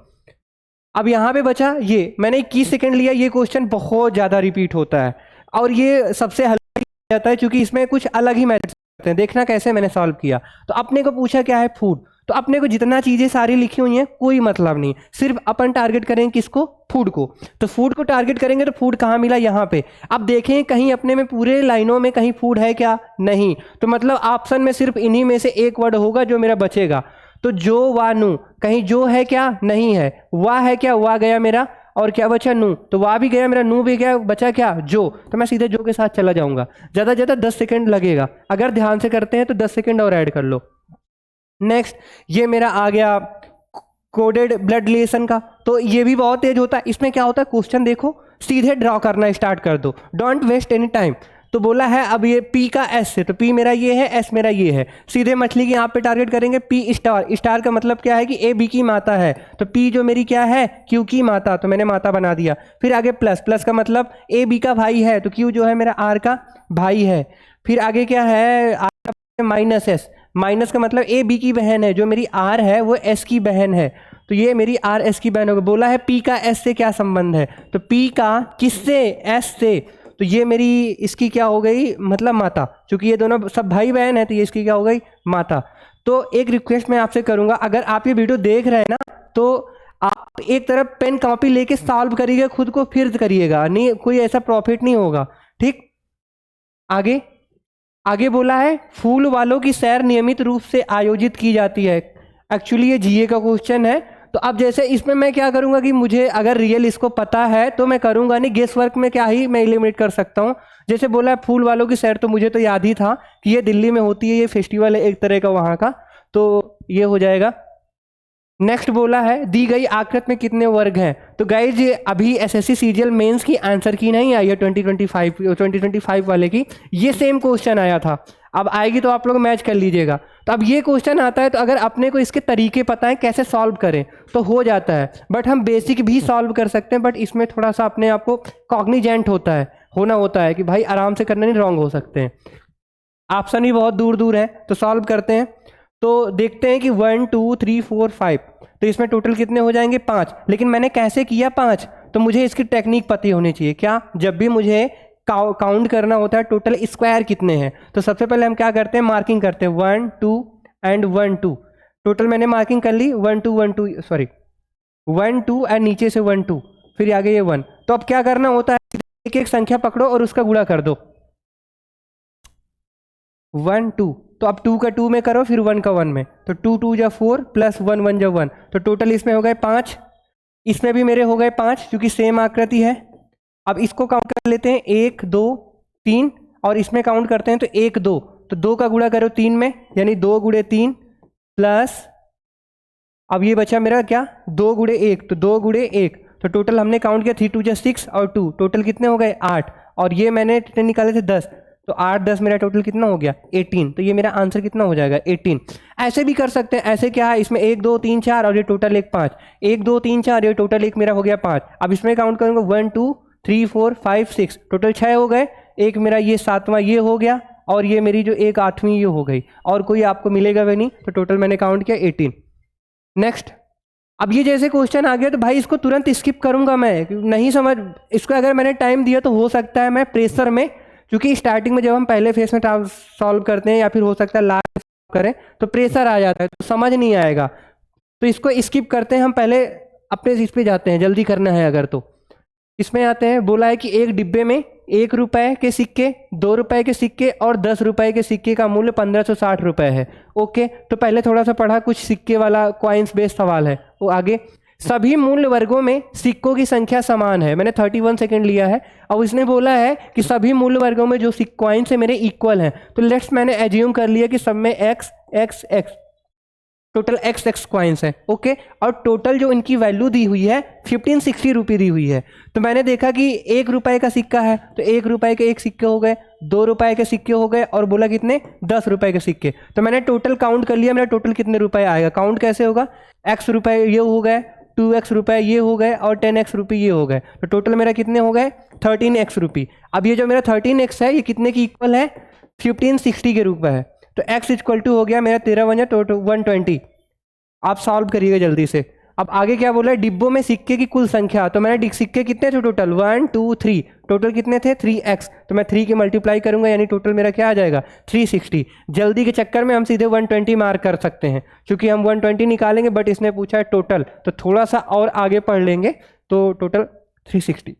अब यहाँ पे बचा ये, मैंने 21 सेकेंड लिया। ये क्वेश्चन बहुत ज़्यादा रिपीट होता है और ये सबसे हल्का जाता है क्योंकि इसमें कुछ अलग ही मेथड्स होते हैं। देखना कैसे मैंने सॉल्व किया। तो अपने को पूछा क्या है, फूड। तो अपने को जितना चीज़ें सारी लिखी हुई हैं कोई मतलब नहीं, सिर्फ अपन टारगेट करेंगे किसको? फूड को। तो फूड को टारगेट करेंगे तो फूड कहाँ मिला? यहाँ पे। अब देखें कहीं अपने में पूरे लाइनों में कहीं फूड है क्या? नहीं। तो मतलब ऑप्शन में सिर्फ इन्हीं में से एक वर्ड होगा जो मेरा बचेगा। तो जो वा नू, कहीं जो है क्या? नहीं है। वाह है क्या? वाह गया मेरा, और क्या बचा? नू। तो वाह भी गया मेरा, नू भी गया, बचा क्या? जो। तो मैं सीधे जो के साथ चला जाऊंगा। ज़्यादा से ज़्यादा 10 सेकेंड लगेगा, अगर ध्यान से करते हैं तो 10 सेकेंड और ऐड कर लो। नेक्स्ट ये मेरा आ गया कोडेड ब्लड रिलेशन का। तो ये भी बहुत तेज होता है। इसमें क्या होता है, क्वेश्चन देखो सीधे ड्रॉ करना स्टार्ट कर दो, डोंट वेस्ट एनी टाइम। तो बोला है अब ये पी का एस से, तो पी मेरा ये है, एस मेरा ये है। सीधे मछली की यहाँ पे टारगेट करेंगे पी स्टार। स्टार का मतलब क्या है कि ए बी की माता है, तो पी जो मेरी क्या है? क्यू की माता, तो मैंने माता बना दिया। फिर आगे प्लस, प्लस का मतलब ए बी का भाई है, तो क्यू जो है मेरा आर का भाई है। फिर आगे क्या है? आर का माइनस एस, माइनस का मतलब ए बी की बहन है, जो मेरी आर है वो एस की बहन है, तो ये मेरी आर एस की बहन होगी। बोला है पी का एस से क्या संबंध है, तो पी का किससे? एस से। तो ये मेरी इसकी क्या हो गई? मतलब माता, क्योंकि ये दोनों सब भाई बहन है तो ये इसकी क्या हो गई? माता। तो एक रिक्वेस्ट मैं आपसे करूंगा, अगर आप ये वीडियो देख रहे हैं ना तो आप एक तरफ पेन कॉपी लेके सॉल्व करिएगा, खुद को फिर करिएगा, नहीं कोई ऐसा प्रॉफिट नहीं होगा, ठीक। आगे आगे बोला है फूल वालों की सैर नियमित रूप से आयोजित की जाती है। एक्चुअली ये जीए का क्वेश्चन है। तो अब जैसे इसमें मैं क्या करूंगा कि मुझे अगर रियल इसको पता है तो मैं करूंगा नहीं, गेस वर्क में क्या ही मैं एलिमिनेट कर सकता हूं। जैसे बोला है फूल वालों की सैर, तो मुझे तो याद ही था कि ये दिल्ली में होती है, ये फेस्टिवल है एक तरह का वहाँ का, तो ये हो जाएगा। नेक्स्ट बोला है दी गई आकृति में कितने वर्ग हैं। तो गाइज अभी एसएससी सीजीएल मेंस की आंसर की नहीं आई है 2025 वाले की, ये सेम क्वेश्चन आया था। अब आएगी तो आप लोग मैच कर लीजिएगा। तो अब ये क्वेश्चन आता है तो अगर अपने को इसके तरीके पता है कैसे सॉल्व करें तो हो जाता है, बट हम बेसिक भी सॉल्व कर सकते हैं, बट इसमें थोड़ा सा अपने आप को कॉग्निजेंट होना होता है कि भाई आराम से करना, नहीं रॉन्ग हो सकते हैं। ऑप्शन भी बहुत दूर दूर है, तो सॉल्व करते हैं। तो देखते हैं कि 1 2 3 4 5, तो इसमें टोटल कितने हो जाएंगे? 5। लेकिन मैंने कैसे किया 5, तो मुझे इसकी टेक्निक पता होनी चाहिए। क्या? जब भी मुझे काउंट करना होता है टोटल स्क्वायर कितने हैं, तो सबसे पहले हम क्या करते हैं? मार्किंग करते हैं 1 2 एंड 1 2। टोटल मैंने मार्किंग कर ली 1 2 1 2 सॉरी 1 2 एंड नीचे से 1 2, फिर आगे ये 1। तो अब क्या करना होता है, एक एक संख्या पकड़ो और उसका गुणा कर दो। 1 2, तो अब 2 का 2 में करो, फिर 1 का 1 में, तो 2 2 जा 4 प्लस 1 1 जा 1, तो टोटल इसमें हो गए 5। इसमें भी मेरे हो गए 5 क्योंकि सेम आकृति है। अब इसको काउंट कर लेते हैं 1 2 3, और इसमें काउंट करते हैं तो 1 2, तो 2 का गुणा करो 3 में, यानी 2 गुणे 3 प्लस, अब ये बचा मेरा क्या? 2 गुणे 1, तो 2 गुणे 1, तो टोटल हमने काउंट किया 3 2 जा 6 और 2, टोटल कितने हो गए? 8। और ये मैंने निकाले थे 10, तो 8 10 मेरा टोटल कितना हो गया? 18। तो ये मेरा आंसर कितना हो जाएगा? 18। ऐसे भी कर सकते हैं, ऐसे क्या है, इसमें 1 2 3 4 और ये टोटल 1 5, 1 2 3 4, ये टोटल 1 मेरा हो गया 5। अब इसमें काउंट करूंगा 1 2 3 4 5 6, टोटल 6 हो गए। एक मेरा ये 7वां ये हो गया, और ये मेरी जो एक 8वीं ये हो गई, और कोई आपको मिलेगा भी नहीं, तो टोटल मैंने काउंट किया 18। नेक्स्ट, अब ये जैसे क्वेश्चन आ गया तो भाई इसको तुरंत स्किप करूंगा मैं, नहीं समझ इसको अगर मैंने टाइम दिया तो हो सकता है मैं प्रेशर में, क्योंकि स्टार्टिंग में जब हम पहले फेस में सॉल्व करते हैं या फिर हो सकता है लास्ट करें तो प्रेशर आ जाता है तो समझ नहीं आएगा, तो इसको स्किप करते हैं हम, पहले अपने इस पे जाते हैं, जल्दी करना है अगर तो इसमें आते हैं। बोला है कि एक डिब्बे में 1 रुपए के सिक्के, 2 रुपए के सिक्के और 10 रुपए के सिक्के का मूल्य 1560 रुपए है। ओके, तो पहले थोड़ा सा पढ़ा, कुछ सिक्के वाला क्वाइंस बेस्ड सवाल है। वो आगे, सभी मूल्य वर्गों में सिक्कों की संख्या समान है, मैंने 31 सेकंड लिया है। अब इसने बोला है कि सभी मूल्य वर्गों में जो क्वाइंस है मेरे इक्वल हैं, तो लेट्स मैंने एज्यूम कर लिया कि सब में x x x, total x x coins है। ओके, और टोटल जो इनकी वैल्यू दी हुई है 1560 रुपये दी हुई है। तो मैंने देखा कि 1 रुपए का सिक्का है तो 1 रुपए के एक सिक्के हो गए, 2 रुपए के सिक्के हो गए, और बोला कितने 10 रुपए के सिक्के। तो मैंने टोटल काउंट कर लिया, मेरा टोटल कितने रुपए आएगा। काउंट कैसे होगा, एक्स रुपए ये हो गए, 2x रुपए ये हो गए, और 10x रुपये ये हो गए, तो टोटल मेरा कितने हो गए 13x रुपये। अब ये जो मेरा 13x है ये कितने की इक्वल है, 1560 के रूप में है, तो x इक्वल टू हो गया मेरा 13 टोटल 120। आप सॉल्व करिएगा जल्दी से। अब आगे क्या बोला है, डिब्बों में सिक्के की कुल संख्या, तो मैंने सिक्के कितने थे टोटल 1 2 3, टोटल कितने थे 3x, तो मैं 3 के मल्टीप्लाई करूंगा यानी टोटल मेरा क्या आ जाएगा 360। जल्दी के चक्कर में हम सीधे 120 मार्क कर सकते हैं, क्योंकि हम 120 निकालेंगे, बट इसने पूछा है टोटल, तो थोड़ा सा और आगे पढ़ लेंगे, तो टोटल 360।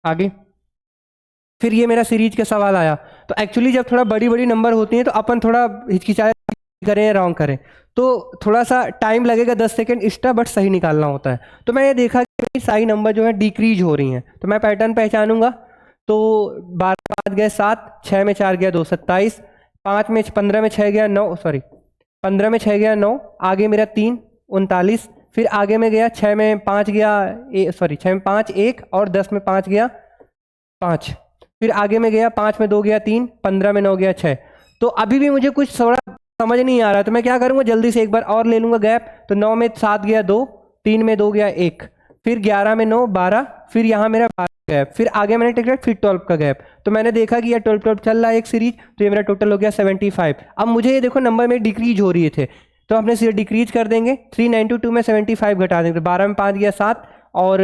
आगे फिर ये मेरा सीरीज का सवाल आया, तो एक्चुअली जब थोड़ा बड़ी बड़ी नंबर होती हैं तो अपन थोड़ा हिचकिचाए करें या रॉन्ग करें तो थोड़ा सा टाइम लगेगा 10 सेकंड एक्स्ट्रा, बट सही निकालना होता है। तो मैंने देखा कि सारी नंबर जो है डिक्रीज हो रही हैं, तो मैं पैटर्न पहचानूंगा। तो 12 5 गए 7, 6 में 4 गया 2 27, 5 में 15 में 6 गया 9, सॉरी 15 में 6 गया 9, आगे मेरा 3 39, फिर आगे में गया 6 में 5 गया 6 में 5 1, और 10 में 5 गया 5, फिर आगे में गया 5 में 2 गया 3, 15 में 9 गया 6। तो अभी भी मुझे कुछ थोड़ा समझ नहीं आ रहा, तो मैं क्या करूंगा जल्दी से एक बार और ले लूंगा गैप। तो 9 में 7 गया 2, 3 में 2 गया 1, फिर 11 में 9 12, फिर यहाँ मेरा 12 गैप, फिर आगे मैंने टिकट फिर 12 का गैप। तो मैंने देखा कि ये 12 चल रहा है एक सीरीज, तो ये मेरा टोटल हो गया 75। अब मुझे ये देखो नंबर में डिक्रीज हो रही थे, तो हमने सीधे डिक्रीज कर देंगे, 392 में 75 घटा देंगे, तो 12 में 5 गया 7, और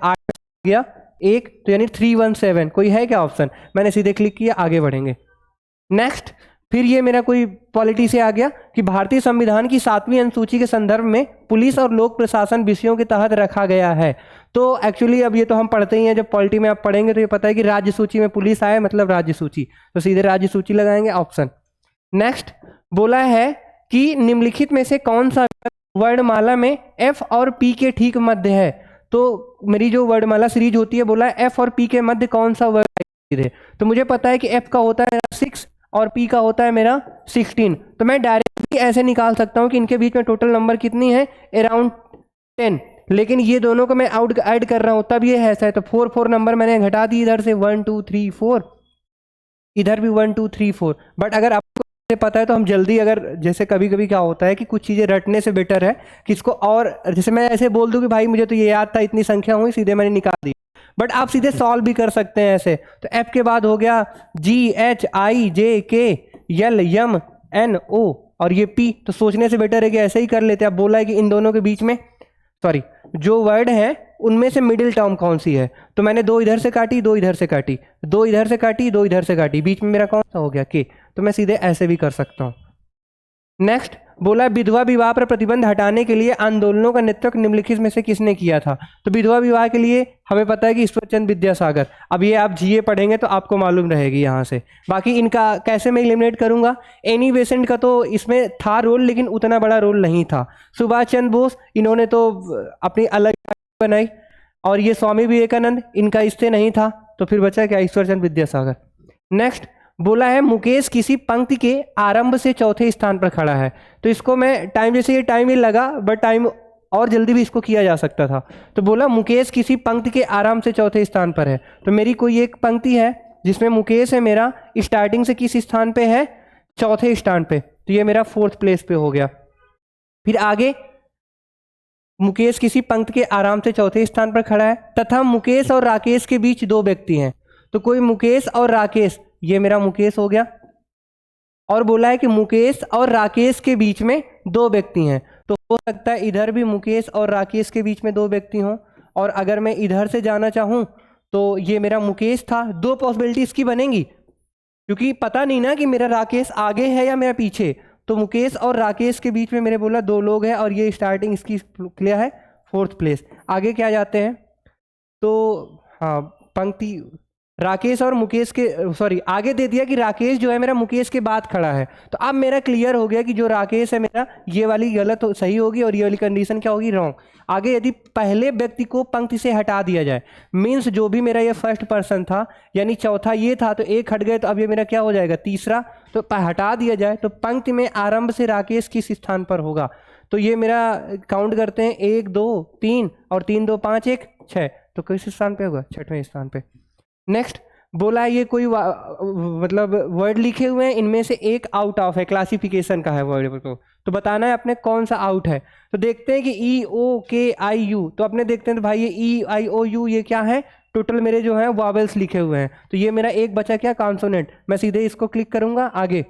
8 में गया 1, तो यानी 317। कोई है क्या ऑप्शन, मैंने सीधे क्लिक किया, आगे बढ़ेंगे। नेक्स्ट, फिर ये मेरा कोई पॉलिटी से आ गया कि भारतीय संविधान की 7वीं अनुसूची के संदर्भ में पुलिस और लोक प्रशासन विषयों के तहत रखा गया है। तो एक्चुअली अब ये तो हम पढ़ते ही हैं, जब पॉलिटी में आप पढ़ेंगे तो ये पता है कि राज्य सूची में पुलिस आए मतलब राज्य सूची, तो सीधे राज्य सूची लगाएंगे ऑप्शन। नेक्स्ट, बोला है कि निम्नलिखित में से कौन सा वर्णमाला में F और P के ठीक मध्य है। तो मेरी जो वर्णमाला सीरीज होती है, बोला है F और P के मध्य कौन सा वर्ड है, तो मुझे पता है कि F का होता है 6 और P का होता है मेरा 16, तो मैं डायरेक्टली ऐसे निकाल सकता हूं कि इनके बीच में टोटल नंबर कितनी है अराउंड 10, लेकिन ये दोनों को मैं ऐड कर रहा हूं तब ये ऐसा है, तो 4 4 नंबर मैंने घटा दी इधर से, 1 2 3 4, इधर भी 1 2 3 4। बट अगर आपको पता है तो हम जल्दी, अगर जैसे कभी कभी क्या होता है कि कुछ चीज़ें रटने से बेटर है कि इसको, और जैसे मैं ऐसे बोल दूं कि भाई मुझे तो ये याद था इतनी संख्या हुई, सीधे मैंने निकाल दी, बट आप सीधे सॉल्व भी कर सकते हैं ऐसे। तो F के बाद हो गया GHIJKLMNO और ये P, तो सोचने से बेटर है कि ऐसे ही कर लेते हैं। अब बोला है कि इन दोनों के बीच में, सॉरी जो वर्ड है उनमें से मिडिल टर्म कौन सी है, तो मैंने 2 इधर से काटी, 2 इधर से काटी, 2 इधर से काटी, 2 इधर से काटी, बीच में मेरा कौन सा हो गया K, तो मैं सीधे ऐसे भी कर सकता हूँ। नेक्स्ट, बोला विधवा विवाह पर प्रतिबंध हटाने के लिए आंदोलनों का नेतृत्व निम्नलिखित में से किसने किया था। तो विधवा विवाह के लिए हमें पता है कि ईश्वरचंद विद्यासागर। अब ये आप जीए पढ़ेंगे तो आपको मालूम रहेगी यहाँ से। बाकी इनका कैसे मैं एलिमिनेट करूंगा, एनी बेसेंट का तो इसमें था रोल, लेकिन उतना बड़ा रोल नहीं था। सुभाष चंद्र बोस, इन्होंने तो अपनी अलग बनाई, और ये स्वामी विवेकानंद, इनका इससे नहीं था, तो फिर बचा क्या ईश्वरचंद विद्यासागर। नेक्स्ट, बोला है मुकेश किसी पंक्ति के आरंभ से चौथे स्थान पर खड़ा है। तो इसको मैं टाइम, जैसे ये टाइम ही लगा, बट टाइम और जल्दी भी इसको किया जा सकता था। तो बोला मुकेश किसी पंक्ति के आरंभ से चौथे स्थान पर है, तो मेरी कोई एक पंक्ति है जिसमें मुकेश है मेरा स्टार्टिंग से किस स्थान पे है, चौथे स्थान पे, तो ये मेरा 4th प्लेस पे हो गया। फिर आगे मुकेश किसी पंक्ति के आराम से चौथे स्थान पर खड़ा है, तथा मुकेश और राकेश के बीच 2 व्यक्ति हैं। तो कोई मुकेश और राकेश ये मेरा मुकेश हो गया, और बोला है कि मुकेश और राकेश के बीच में 2 व्यक्ति हैं, तो हो सकता है इधर भी मुकेश और राकेश के बीच में 2 व्यक्ति हों। और अगर मैं इधर से जाना चाहूँ तो ये मेरा मुकेश था, 2 पॉसिबिलिटी इसकी बनेंगी, क्योंकि पता नहीं ना कि मेरा राकेश आगे है या मेरा पीछे। तो मुकेश और राकेश के बीच में मेरे बोला 2 लोग हैं, और ये स्टार्टिंग इसकी क्लियर है 4th प्लेस। आगे क्या जाते हैं, तो हाँ पंक्ति राकेश और मुकेश के, सॉरी आगे दे दिया कि राकेश जो है मेरा मुकेश के बाद खड़ा है। तो अब मेरा क्लियर हो गया कि जो राकेश है मेरा, ये वाली गलत सही होगी और ये वाली कंडीशन क्या होगी, रॉन्ग। आगे यदि पहले व्यक्ति को पंक्ति से हटा दिया जाए, मीन्स जो भी मेरा ये फर्स्ट पर्सन था, यानी चौथा ये था, तो 1 हट गए, तो अब ये मेरा क्या हो जाएगा, तीसरा। तो हटा दिया जाए तो पंक्ति में आरंभ से राकेश किस स्थान पर होगा, तो ये मेरा काउंट करते हैं 1 2 3 और 3 2 5 1 6, तो किस स्थान पे होगा, 6वें स्थान पे। नेक्स्ट बोला है ये कोई मतलब वर्ड लिखे हुए हैं, इनमें से एक आउट ऑफ है, क्लासिफिकेशन का है वर्ड को, तो बताना है अपने कौन सा आउट है। तो देखते हैं कि ई ओ के आई यू, तो अपने देखते हैं तो भाई ये ई आई ओ यू ये क्या है, टोटल मेरे जो है वॉवेल्स लिखे हुए हैं, तो ये मेरा एक बचा क्या, कॉन्सोनेंट। मैं सीधे इसको क्लिक करूंगा आगे।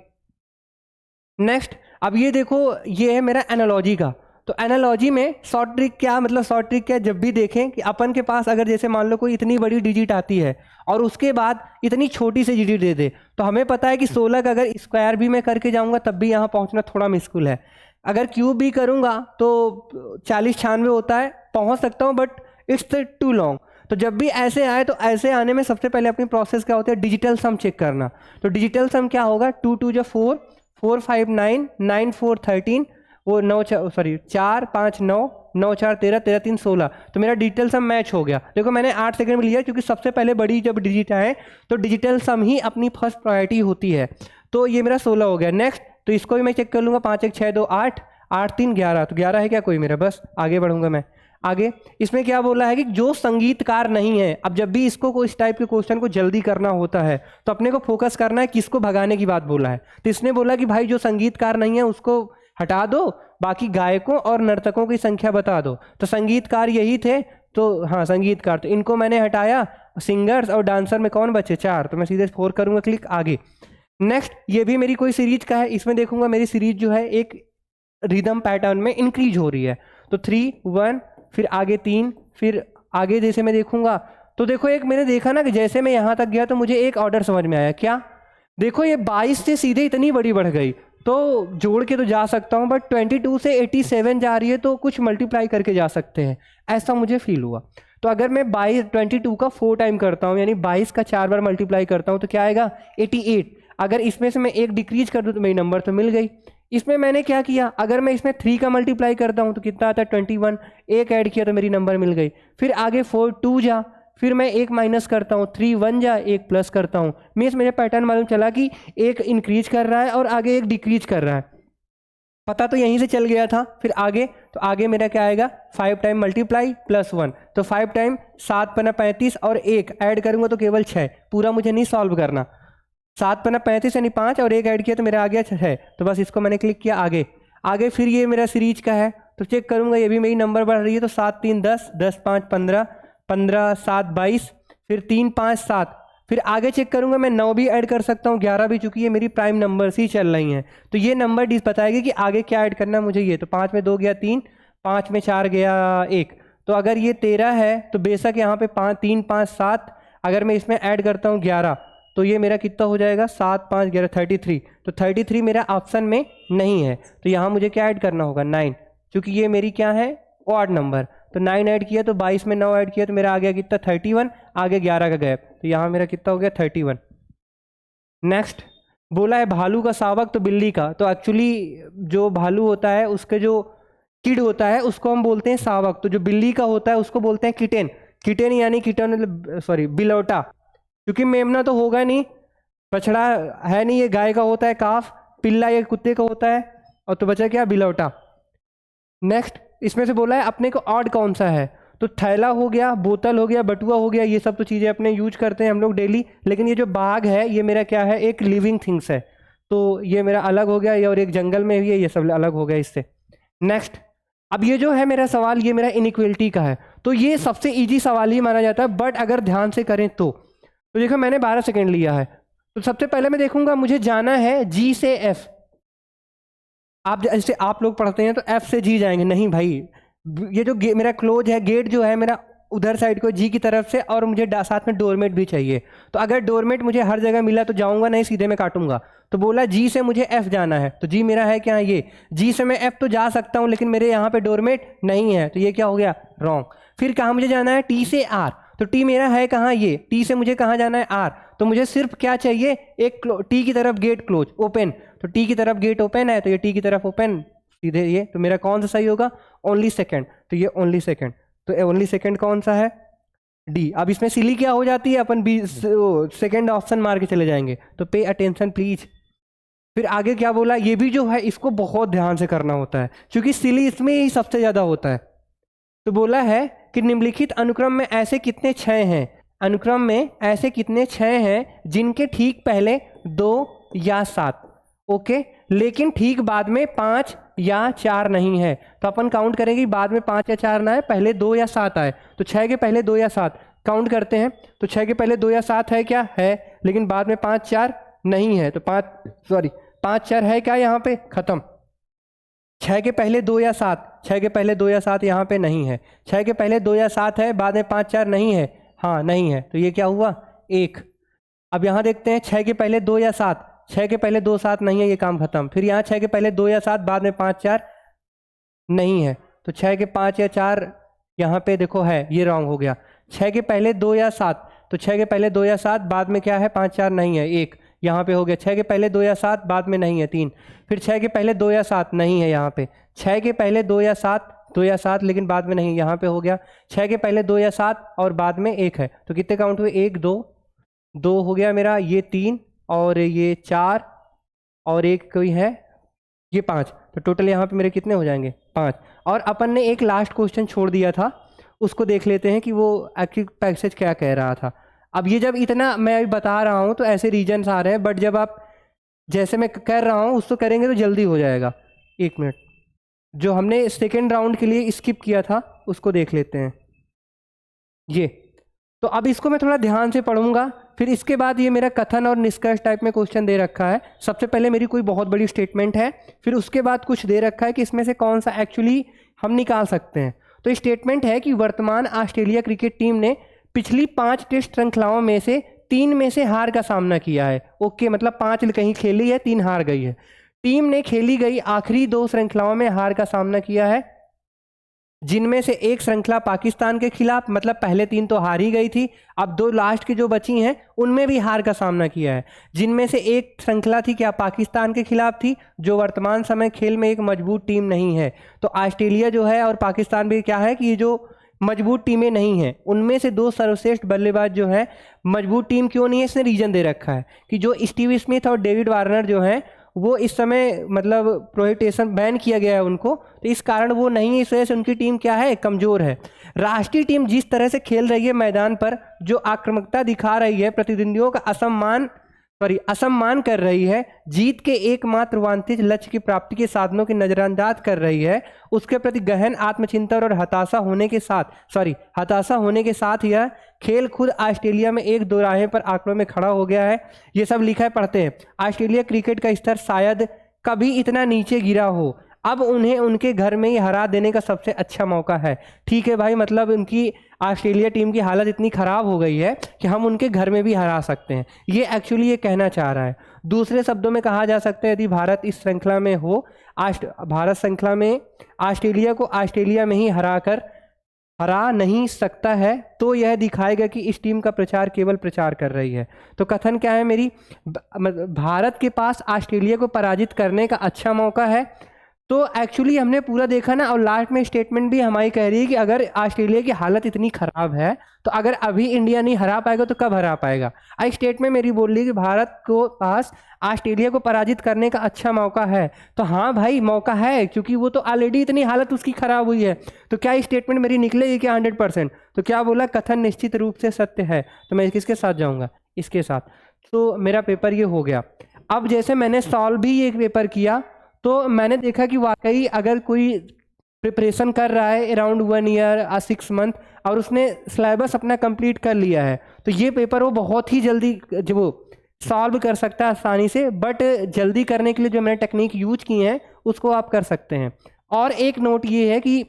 नेक्स्ट अब ये देखो, ये है मेरा एनालॉजी का। तो एनालॉजी में शॉर्ट ट्रिक क्या, मतलब शॉर्ट ट्रिक क्या, जब भी देखें कि अपन के पास अगर जैसे मान लो कोई इतनी बड़ी डिजिट आती है और उसके बाद इतनी छोटी सी डिजिट दे दे, तो हमें पता है कि 16 का अगर स्क्वायर भी मैं करके जाऊंगा तब भी यहाँ पहुँचना थोड़ा मुश्किल है। अगर क्यूब भी करूँगा तो 40 96 होता है, पहुँच सकता हूँ, बट इट्स टू लॉन्ग। तो जब भी ऐसे आए तो ऐसे आने में सबसे पहले अपनी प्रोसेस क्या होती है, डिजिटल सम चेक करना। तो डिजिटल सम क्या होगा, 2 2 4 4 5 9 9 4 13, वो 9 सॉरी 4 5 9 9 4 13 13 3 16, तो मेरा डिजिटल सम मैच हो गया। देखो मैंने 8 सेकंड में लिया, क्योंकि सबसे पहले बड़ी जब डिजिट आए तो डिजिटल सम ही अपनी फर्स्ट प्रायोरिटी होती है। तो ये मेरा 16 हो गया। नेक्स्ट तो इसको भी मैं चेक कर लूँगा, 5 1 6 2 8 8 3 11, तो 11 है क्या कोई मेरा, बस आगे बढ़ूंगा मैं। आगे इसमें क्या बोला है कि जो संगीतकार नहीं है, अब जब भी इसको कोई इस टाइप के क्वेश्चन को जल्दी करना होता है तो अपने को फोकस करना है किसको भगाने की बात बोला है। तो इसने बोला कि भाई जो संगीतकार नहीं है उसको हटा दो, बाकी गायकों और नर्तकों की संख्या बता दो। तो संगीतकार यही थे, तो हाँ संगीतकार, तो इनको मैंने हटाया। सिंगर्स और डांसर में कौन बचे, 4, तो मैं सीधे 4 करूंगा क्लिक आगे। नेक्स्ट ये भी मेरी कोई सीरीज का है, इसमें देखूंगा मेरी सीरीज जो है एक रिदम पैटर्न में इंक्रीज हो रही है। तो 3 1, फिर आगे 3, फिर आगे जैसे मैं देखूंगा तो देखो एक मैंने देखा ना कि जैसे मैं यहाँ तक गया तो मुझे एक ऑर्डर समझ में आया, क्या देखो ये 22 से सीधे इतनी बड़ी बढ़ गई, तो जोड़ के तो जा सकता हूँ, बट 22 से 87 जा रही है, तो कुछ मल्टीप्लाई करके जा सकते हैं, ऐसा मुझे फील हुआ। तो अगर मैं 22 का 4 टाइम करता हूँ, यानी 22 का 4 बार मल्टीप्लाई करता हूँ, तो क्या आएगा 88। अगर इसमें से मैं एक डिक्रीज कर दूँ तो मेरी नंबर तो मिल गई। इसमें मैंने क्या किया, अगर मैं इसमें 3 का मल्टीप्लाई करता हूँ तो कितना आता है 21, एक ऐड किया तो मेरी नंबर मिल गई। फिर आगे 4 2 जा, फिर मैं एक माइनस करता हूँ, 3 1 जा, एक प्लस करता हूँ, मीन्स मेरे पैटर्न मालूम चला कि एक इंक्रीज कर रहा है और आगे एक डिक्रीज कर रहा है, पता तो यहीं से चल गया था। फिर आगे तो आगे मेरा क्या आएगा, 5 टाइम मल्टीप्लाई प्लस 1, तो 5 टाइम 7 पना 35 और एक ऐड करूँगा तो केवल 6, पूरा मुझे नहीं सॉल्व करना। 7 पना 35 यानी 5 और एक ऐड किया तो मेरा आ गया 6, तो बस इसको मैंने क्लिक किया आगे। आगे फिर ये मेरा सीरीज का है, तो चेक करूँगा ये भी मेरी नंबर बढ़ रही है, तो 7 3 10 10 5 15 15 7 22, फिर 3 5 7, फिर आगे चेक करूंगा मैं 9 भी ऐड कर सकता हूँ, 11 भी, चूंकि ये मेरी प्राइम नंबर्स ही चल रही हैं। तो ये नंबर बताएगी कि आगे क्या ऐड करना है मुझे। ये तो 5 में 2 गया 3, 5 में 4 गया 1, तो अगर ये 13 है तो बेशक यहाँ पे 5 3 5 7, अगर मैं इसमें ऐड करता हूँ 11 तो ये मेरा कितना हो जाएगा, 7 5 11 33, तो 33 मेरा ऑप्शन में नहीं है, तो यहाँ मुझे क्या ऐड करना होगा 9, क्योंकि ये मेरी क्या है ऑड नंबर। तो 9 ऐड किया तो 22 में 9 ऐड किया तो मेरा आ गया कितना 31, आगे 11 का गैप, तो यहाँ मेरा कितना हो गया 31। नेक्स्ट बोला है भालू का शावक तो बिल्ली का, तो एक्चुअली जो भालू होता है उसके जो किड होता है उसको हम बोलते हैं शावक, तो जो बिल्ली का होता है उसको बोलते हैं किटेन। किटेन यानी किटन सॉरी बिलौटा, क्योंकि मेमना तो होगा नहीं, बछड़ा है नहीं, ये गाय का होता है काफ, पिल्ला ये कुत्ते का होता है, और तो बचा क्या बिलौटा। नेक्स्ट इसमें से बोला है अपने को ऑड कौन सा है, तो थैला हो गया, बोतल हो गया, बटुआ हो गया, ये सब तो चीज़ें अपने यूज करते हैं हम लोग डेली, लेकिन ये जो बाघ है ये मेरा क्या है, एक लिविंग थिंग्स है, तो ये मेरा अलग हो गया, ये और एक जंगल में भी है, ये सब अलग हो गया इससे। नेक्स्ट अब ये जो है मेरा सवाल, ये मेरा इनइक्वलिटी का है, तो ये सबसे ईजी सवाल ही माना जाता है, बट अगर ध्यान से करें तो देखो मैंने 12 सेकेंड लिया है, तो सबसे पहले मैं देखूंगा मुझे जाना है जी से एफ। आप जैसे आप लोग पढ़ते हैं तो एफ से जी जाएंगे, नहीं भाई, ये जो मेरा क्लोज है, गेट जो है मेरा उधर साइड को जी की तरफ से, और मुझे साथ में डोरमेट भी चाहिए। तो अगर डोरमेट मुझे हर जगह मिला तो जाऊंगा नहीं, सीधे मैं काटूंगा। तो बोला जी से मुझे एफ जाना है, तो जी मेरा है क्या, ये जी से मैं एफ तो जा सकता हूं, लेकिन मेरे यहाँ पे डोरमेट नहीं है, तो ये क्या हो गया, रॉन्ग। फिर कहाँ मुझे जाना है, टी से आर, तो टी मेरा है कहाँ, ये टी से मुझे कहाँ जाना है, आर। तो मुझे सिर्फ क्या चाहिए, एक टी की तरफ गेट क्लोज ओपन, तो टी की तरफ गेट ओपन है, तो ये टी की तरफ ओपन सीधे ये, तो मेरा कौन सा सही होगा, ओनली सेकंड, तो ये ओनली सेकंड, तो ओनली सेकंड कौन सा है, डी। अब इसमें सिली क्या हो जाती है, अपन बी सेकंड ऑप्शन मार के चले जाएंगे, तो पे अटेंशन प्लीज। फिर आगे क्या बोला, ये भी जो है इसको बहुत ध्यान से करना होता है, क्योंकि सिली इसमें ही सबसे ज्यादा होता है। तो बोला है कि निम्नलिखित अनुक्रम में ऐसे कितने क्षय हैं, अनुक्रम में ऐसे कितने क्षय हैं जिनके ठीक पहले 2 या 7, ओके, लेकिन ठीक बाद में 5 या 4 नहीं है। तो अपन काउंट करेंगे बाद में 5 या 4 ना है, पहले 2 या 7 आए, तो 6 के पहले 2 या 7 काउंट करते हैं। तो 6 के पहले 2 या 7 है क्या, है, लेकिन बाद में 5 4 नहीं है, तो 5 4 है क्या, यहाँ पे खत्म। 6 के पहले 2 या 7, 6 के पहले 2 या 7 यहाँ पे नहीं है, 6 के पहले 2 या 7 है, बाद में 5 4 नहीं है, हाँ नहीं है, तो ये क्या हुआ, 1। अब यहाँ देखते हैं 6 के पहले 2 या 7, 6 के पहले 2 7 नहीं है, ये काम खत्म। फिर यहाँ 6 के पहले 2 या 7, बाद में 5 4 नहीं है, तो 6 के 5 या 4 यहाँ पे देखो है, ये रॉन्ग हो गया। 6 के पहले 2 या 7, तो 6 के पहले 2 या 7, बाद में क्या है, 5 4 नहीं है, 1 यहाँ पे हो गया। 6 के पहले 2 या 7, बाद में नहीं है, 3। फिर 6 के पहले 2 या 7 नहीं है यहाँ पे, 6 के पहले 2 या 7 लेकिन बाद में नहीं, यहाँ पे हो गया। 6 के पहले 2 या 7 और बाद में 1 है, तो कितने काउंट हुए, 1 2 हो गया मेरा, ये 3 और ये 4 और एक कोई है, ये 5, तो टोटल यहाँ पे मेरे कितने हो जाएंगे, 5। और अपन ने एक लास्ट क्वेश्चन छोड़ दिया था, उसको देख लेते हैं कि वो एक्टिव पैसेज क्या कह रहा था। अब ये जब इतना मैं अभी बता रहा हूँ तो ऐसे रीजन्स आ रहे हैं, बट जब आप जैसे मैं कर रहा हूँ उसको करेंगे तो जल्दी हो जाएगा। 1 मिनट, जो हमने सेकेंड राउंड के लिए स्किप किया था उसको देख लेते हैं। ये तो अब इसको मैं थोड़ा ध्यान से पढ़ूंगा, फिर इसके बाद ये मेरा कथन और निष्कर्ष टाइप में क्वेश्चन दे रखा है। सबसे पहले मेरी कोई बहुत बड़ी स्टेटमेंट है, फिर उसके बाद कुछ दे रखा है कि इसमें से कौन सा एक्चुअली हम निकाल सकते हैं। तो स्टेटमेंट है कि वर्तमान ऑस्ट्रेलिया क्रिकेट टीम ने पिछली 5 टेस्ट श्रृंखलाओं में से 3 में से हार का सामना किया है। ओके, मतलब 5 कहीं खेली है, 3 हार गई है। टीम ने खेली गई आखिरी 2 श्रृंखलाओं में हार का सामना किया है, जिनमें से एक श्रृंखला पाकिस्तान के खिलाफ, मतलब पहले 3 तो हार ही गई थी, अब 2 लास्ट की जो बची हैं उनमें भी हार का सामना किया है। जिनमें से एक श्रृंखला थी क्या, पाकिस्तान के खिलाफ थी, जो वर्तमान समय खेल में एक मजबूत टीम नहीं है। तो ऑस्ट्रेलिया जो है और पाकिस्तान भी क्या है कि ये जो मजबूत टीमें नहीं हैं, उनमें से 2 सर्वश्रेष्ठ बल्लेबाज जो है, मजबूत टीम क्यों नहीं है, इसने रीजन दे रखा है कि जो स्टीव स्मिथ और डेविड वार्नर जो हैं वो इस समय मतलब प्रोहिबिशन बैन किया गया है उनको, तो इस कारण वो नहीं है, इस वजह से उनकी टीम क्या है, कमजोर है। राष्ट्रीय टीम जिस तरह से खेल रही है मैदान पर, जो आक्रामकता दिखा रही है, प्रतिद्वंदियों का असम्मान कर रही है, जीत के एकमात्र वांछित लक्ष्य की प्राप्ति के साधनों की नजरअंदाज कर रही है, उसके प्रति गहन आत्मचिंतन और हताशा होने के साथ यह खेल खुद ऑस्ट्रेलिया में एक दोराहे पर आंकड़ों में खड़ा हो गया है। ये सब लिखा है, पढ़ते हैं। ऑस्ट्रेलिया क्रिकेट का स्तर शायद कभी इतना नीचे गिरा हो, अब उन्हें उनके घर में ही हरा देने का सबसे अच्छा मौका है। ठीक है भाई, मतलब उनकी ऑस्ट्रेलिया टीम की हालत इतनी ख़राब हो गई है कि हम उनके घर में भी हरा सकते हैं, ये एक्चुअली ये कहना चाह रहा है। दूसरे शब्दों में कहा जा सकता है, यदि भारत इस श्रृंखला में हो, भारत श्रृंखला में ऑस्ट्रेलिया को ऑस्ट्रेलिया में ही हरा नहीं सकता है, तो यह दिखाएगा कि इस टीम का प्रचार केवल प्रचार कर रही है। तो कथन क्या है मेरी, भारत के पास ऑस्ट्रेलिया को पराजित करने का अच्छा मौका है। तो एक्चुअली हमने पूरा देखा ना, और लास्ट में स्टेटमेंट भी हमारी कह रही है कि अगर ऑस्ट्रेलिया की हालत इतनी खराब है तो अगर अभी इंडिया नहीं हरा पाएगा तो कब हरा पाएगा। आई स्टेटमेंट मेरी बोल रही है कि भारत को पास ऑस्ट्रेलिया को पराजित करने का अच्छा मौका है। तो हाँ भाई मौका है, क्योंकि वो तो ऑलरेडी इतनी हालत उसकी खराब हुई है। तो क्या स्टेटमेंट मेरी निकलेगी क्या 100%? तो क्या बोला, कथन निश्चित रूप से सत्य है। तो मैं किसके साथ जाऊँगा, इसके साथ। तो मेरा पेपर ये हो गया। अब जैसे मैंने सॉल्व भी ये पेपर किया तो मैंने देखा कि वाकई अगर कोई प्रिपरेशन कर रहा है अराउंड 1 ईयर 6 मंथ और उसने सिलेबस अपना कंप्लीट कर लिया है, तो ये पेपर वो बहुत ही जल्दी जो वो सॉल्व कर सकता है आसानी से, बट जल्दी करने के लिए जो मैंने टेक्निक यूज की है उसको आप कर सकते हैं। और एक नोट ये है कि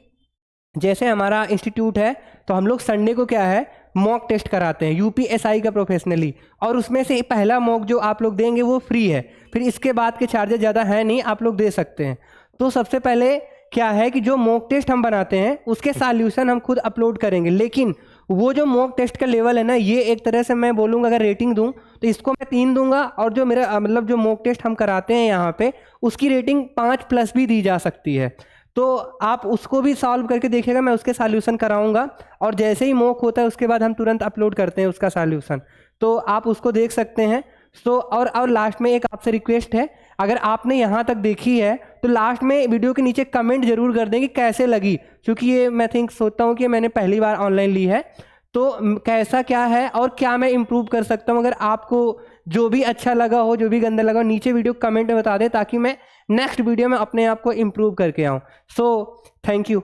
जैसे हमारा इंस्टीट्यूट है तो हम लोग संडे को क्या है मॉक टेस्ट कराते हैं यूपीएसआई का प्रोफेशनली, और उसमें से पहला मॉक जो आप लोग देंगे वो फ्री है, फिर इसके बाद के चार्जेस ज़्यादा है नहीं, आप लोग दे सकते हैं। तो सबसे पहले क्या है कि जो मॉक टेस्ट हम बनाते हैं उसके सॉल्यूशन हम खुद अपलोड करेंगे, लेकिन वो जो मॉक टेस्ट का लेवल है ना, ये एक तरह से मैं बोलूँगा अगर रेटिंग दूँ तो इसको मैं 3 दूंगा, और जो मेरा मतलब जो मॉक टेस्ट हम कराते हैं यहाँ पे उसकी रेटिंग 5+ भी दी जा सकती है। तो आप उसको भी सॉल्व करके देखिएगा, मैं उसके सॉल्यूशन कराऊंगा, और जैसे ही मॉक होता है उसके बाद हम तुरंत अपलोड करते हैं उसका सॉल्यूशन, तो आप उसको देख सकते हैं। सो और लास्ट में एक आपसे रिक्वेस्ट है, अगर आपने यहाँ तक देखी है तो लास्ट में वीडियो के नीचे कमेंट जरूर कर दें कि कैसे लगी, क्योंकि ये मैं सोचता हूँ कि मैंने पहली बार ऑनलाइन ली है, तो कैसा क्या है और क्या मैं इम्प्रूव कर सकता हूँ। अगर आपको जो भी अच्छा लगा हो, जो भी गंदा लगा हो, नीचे वीडियो कमेंट में बता दें ताकि मैं नेक्स्ट वीडियो में अपने आप को इम्प्रूव करके आऊँ। So thank you.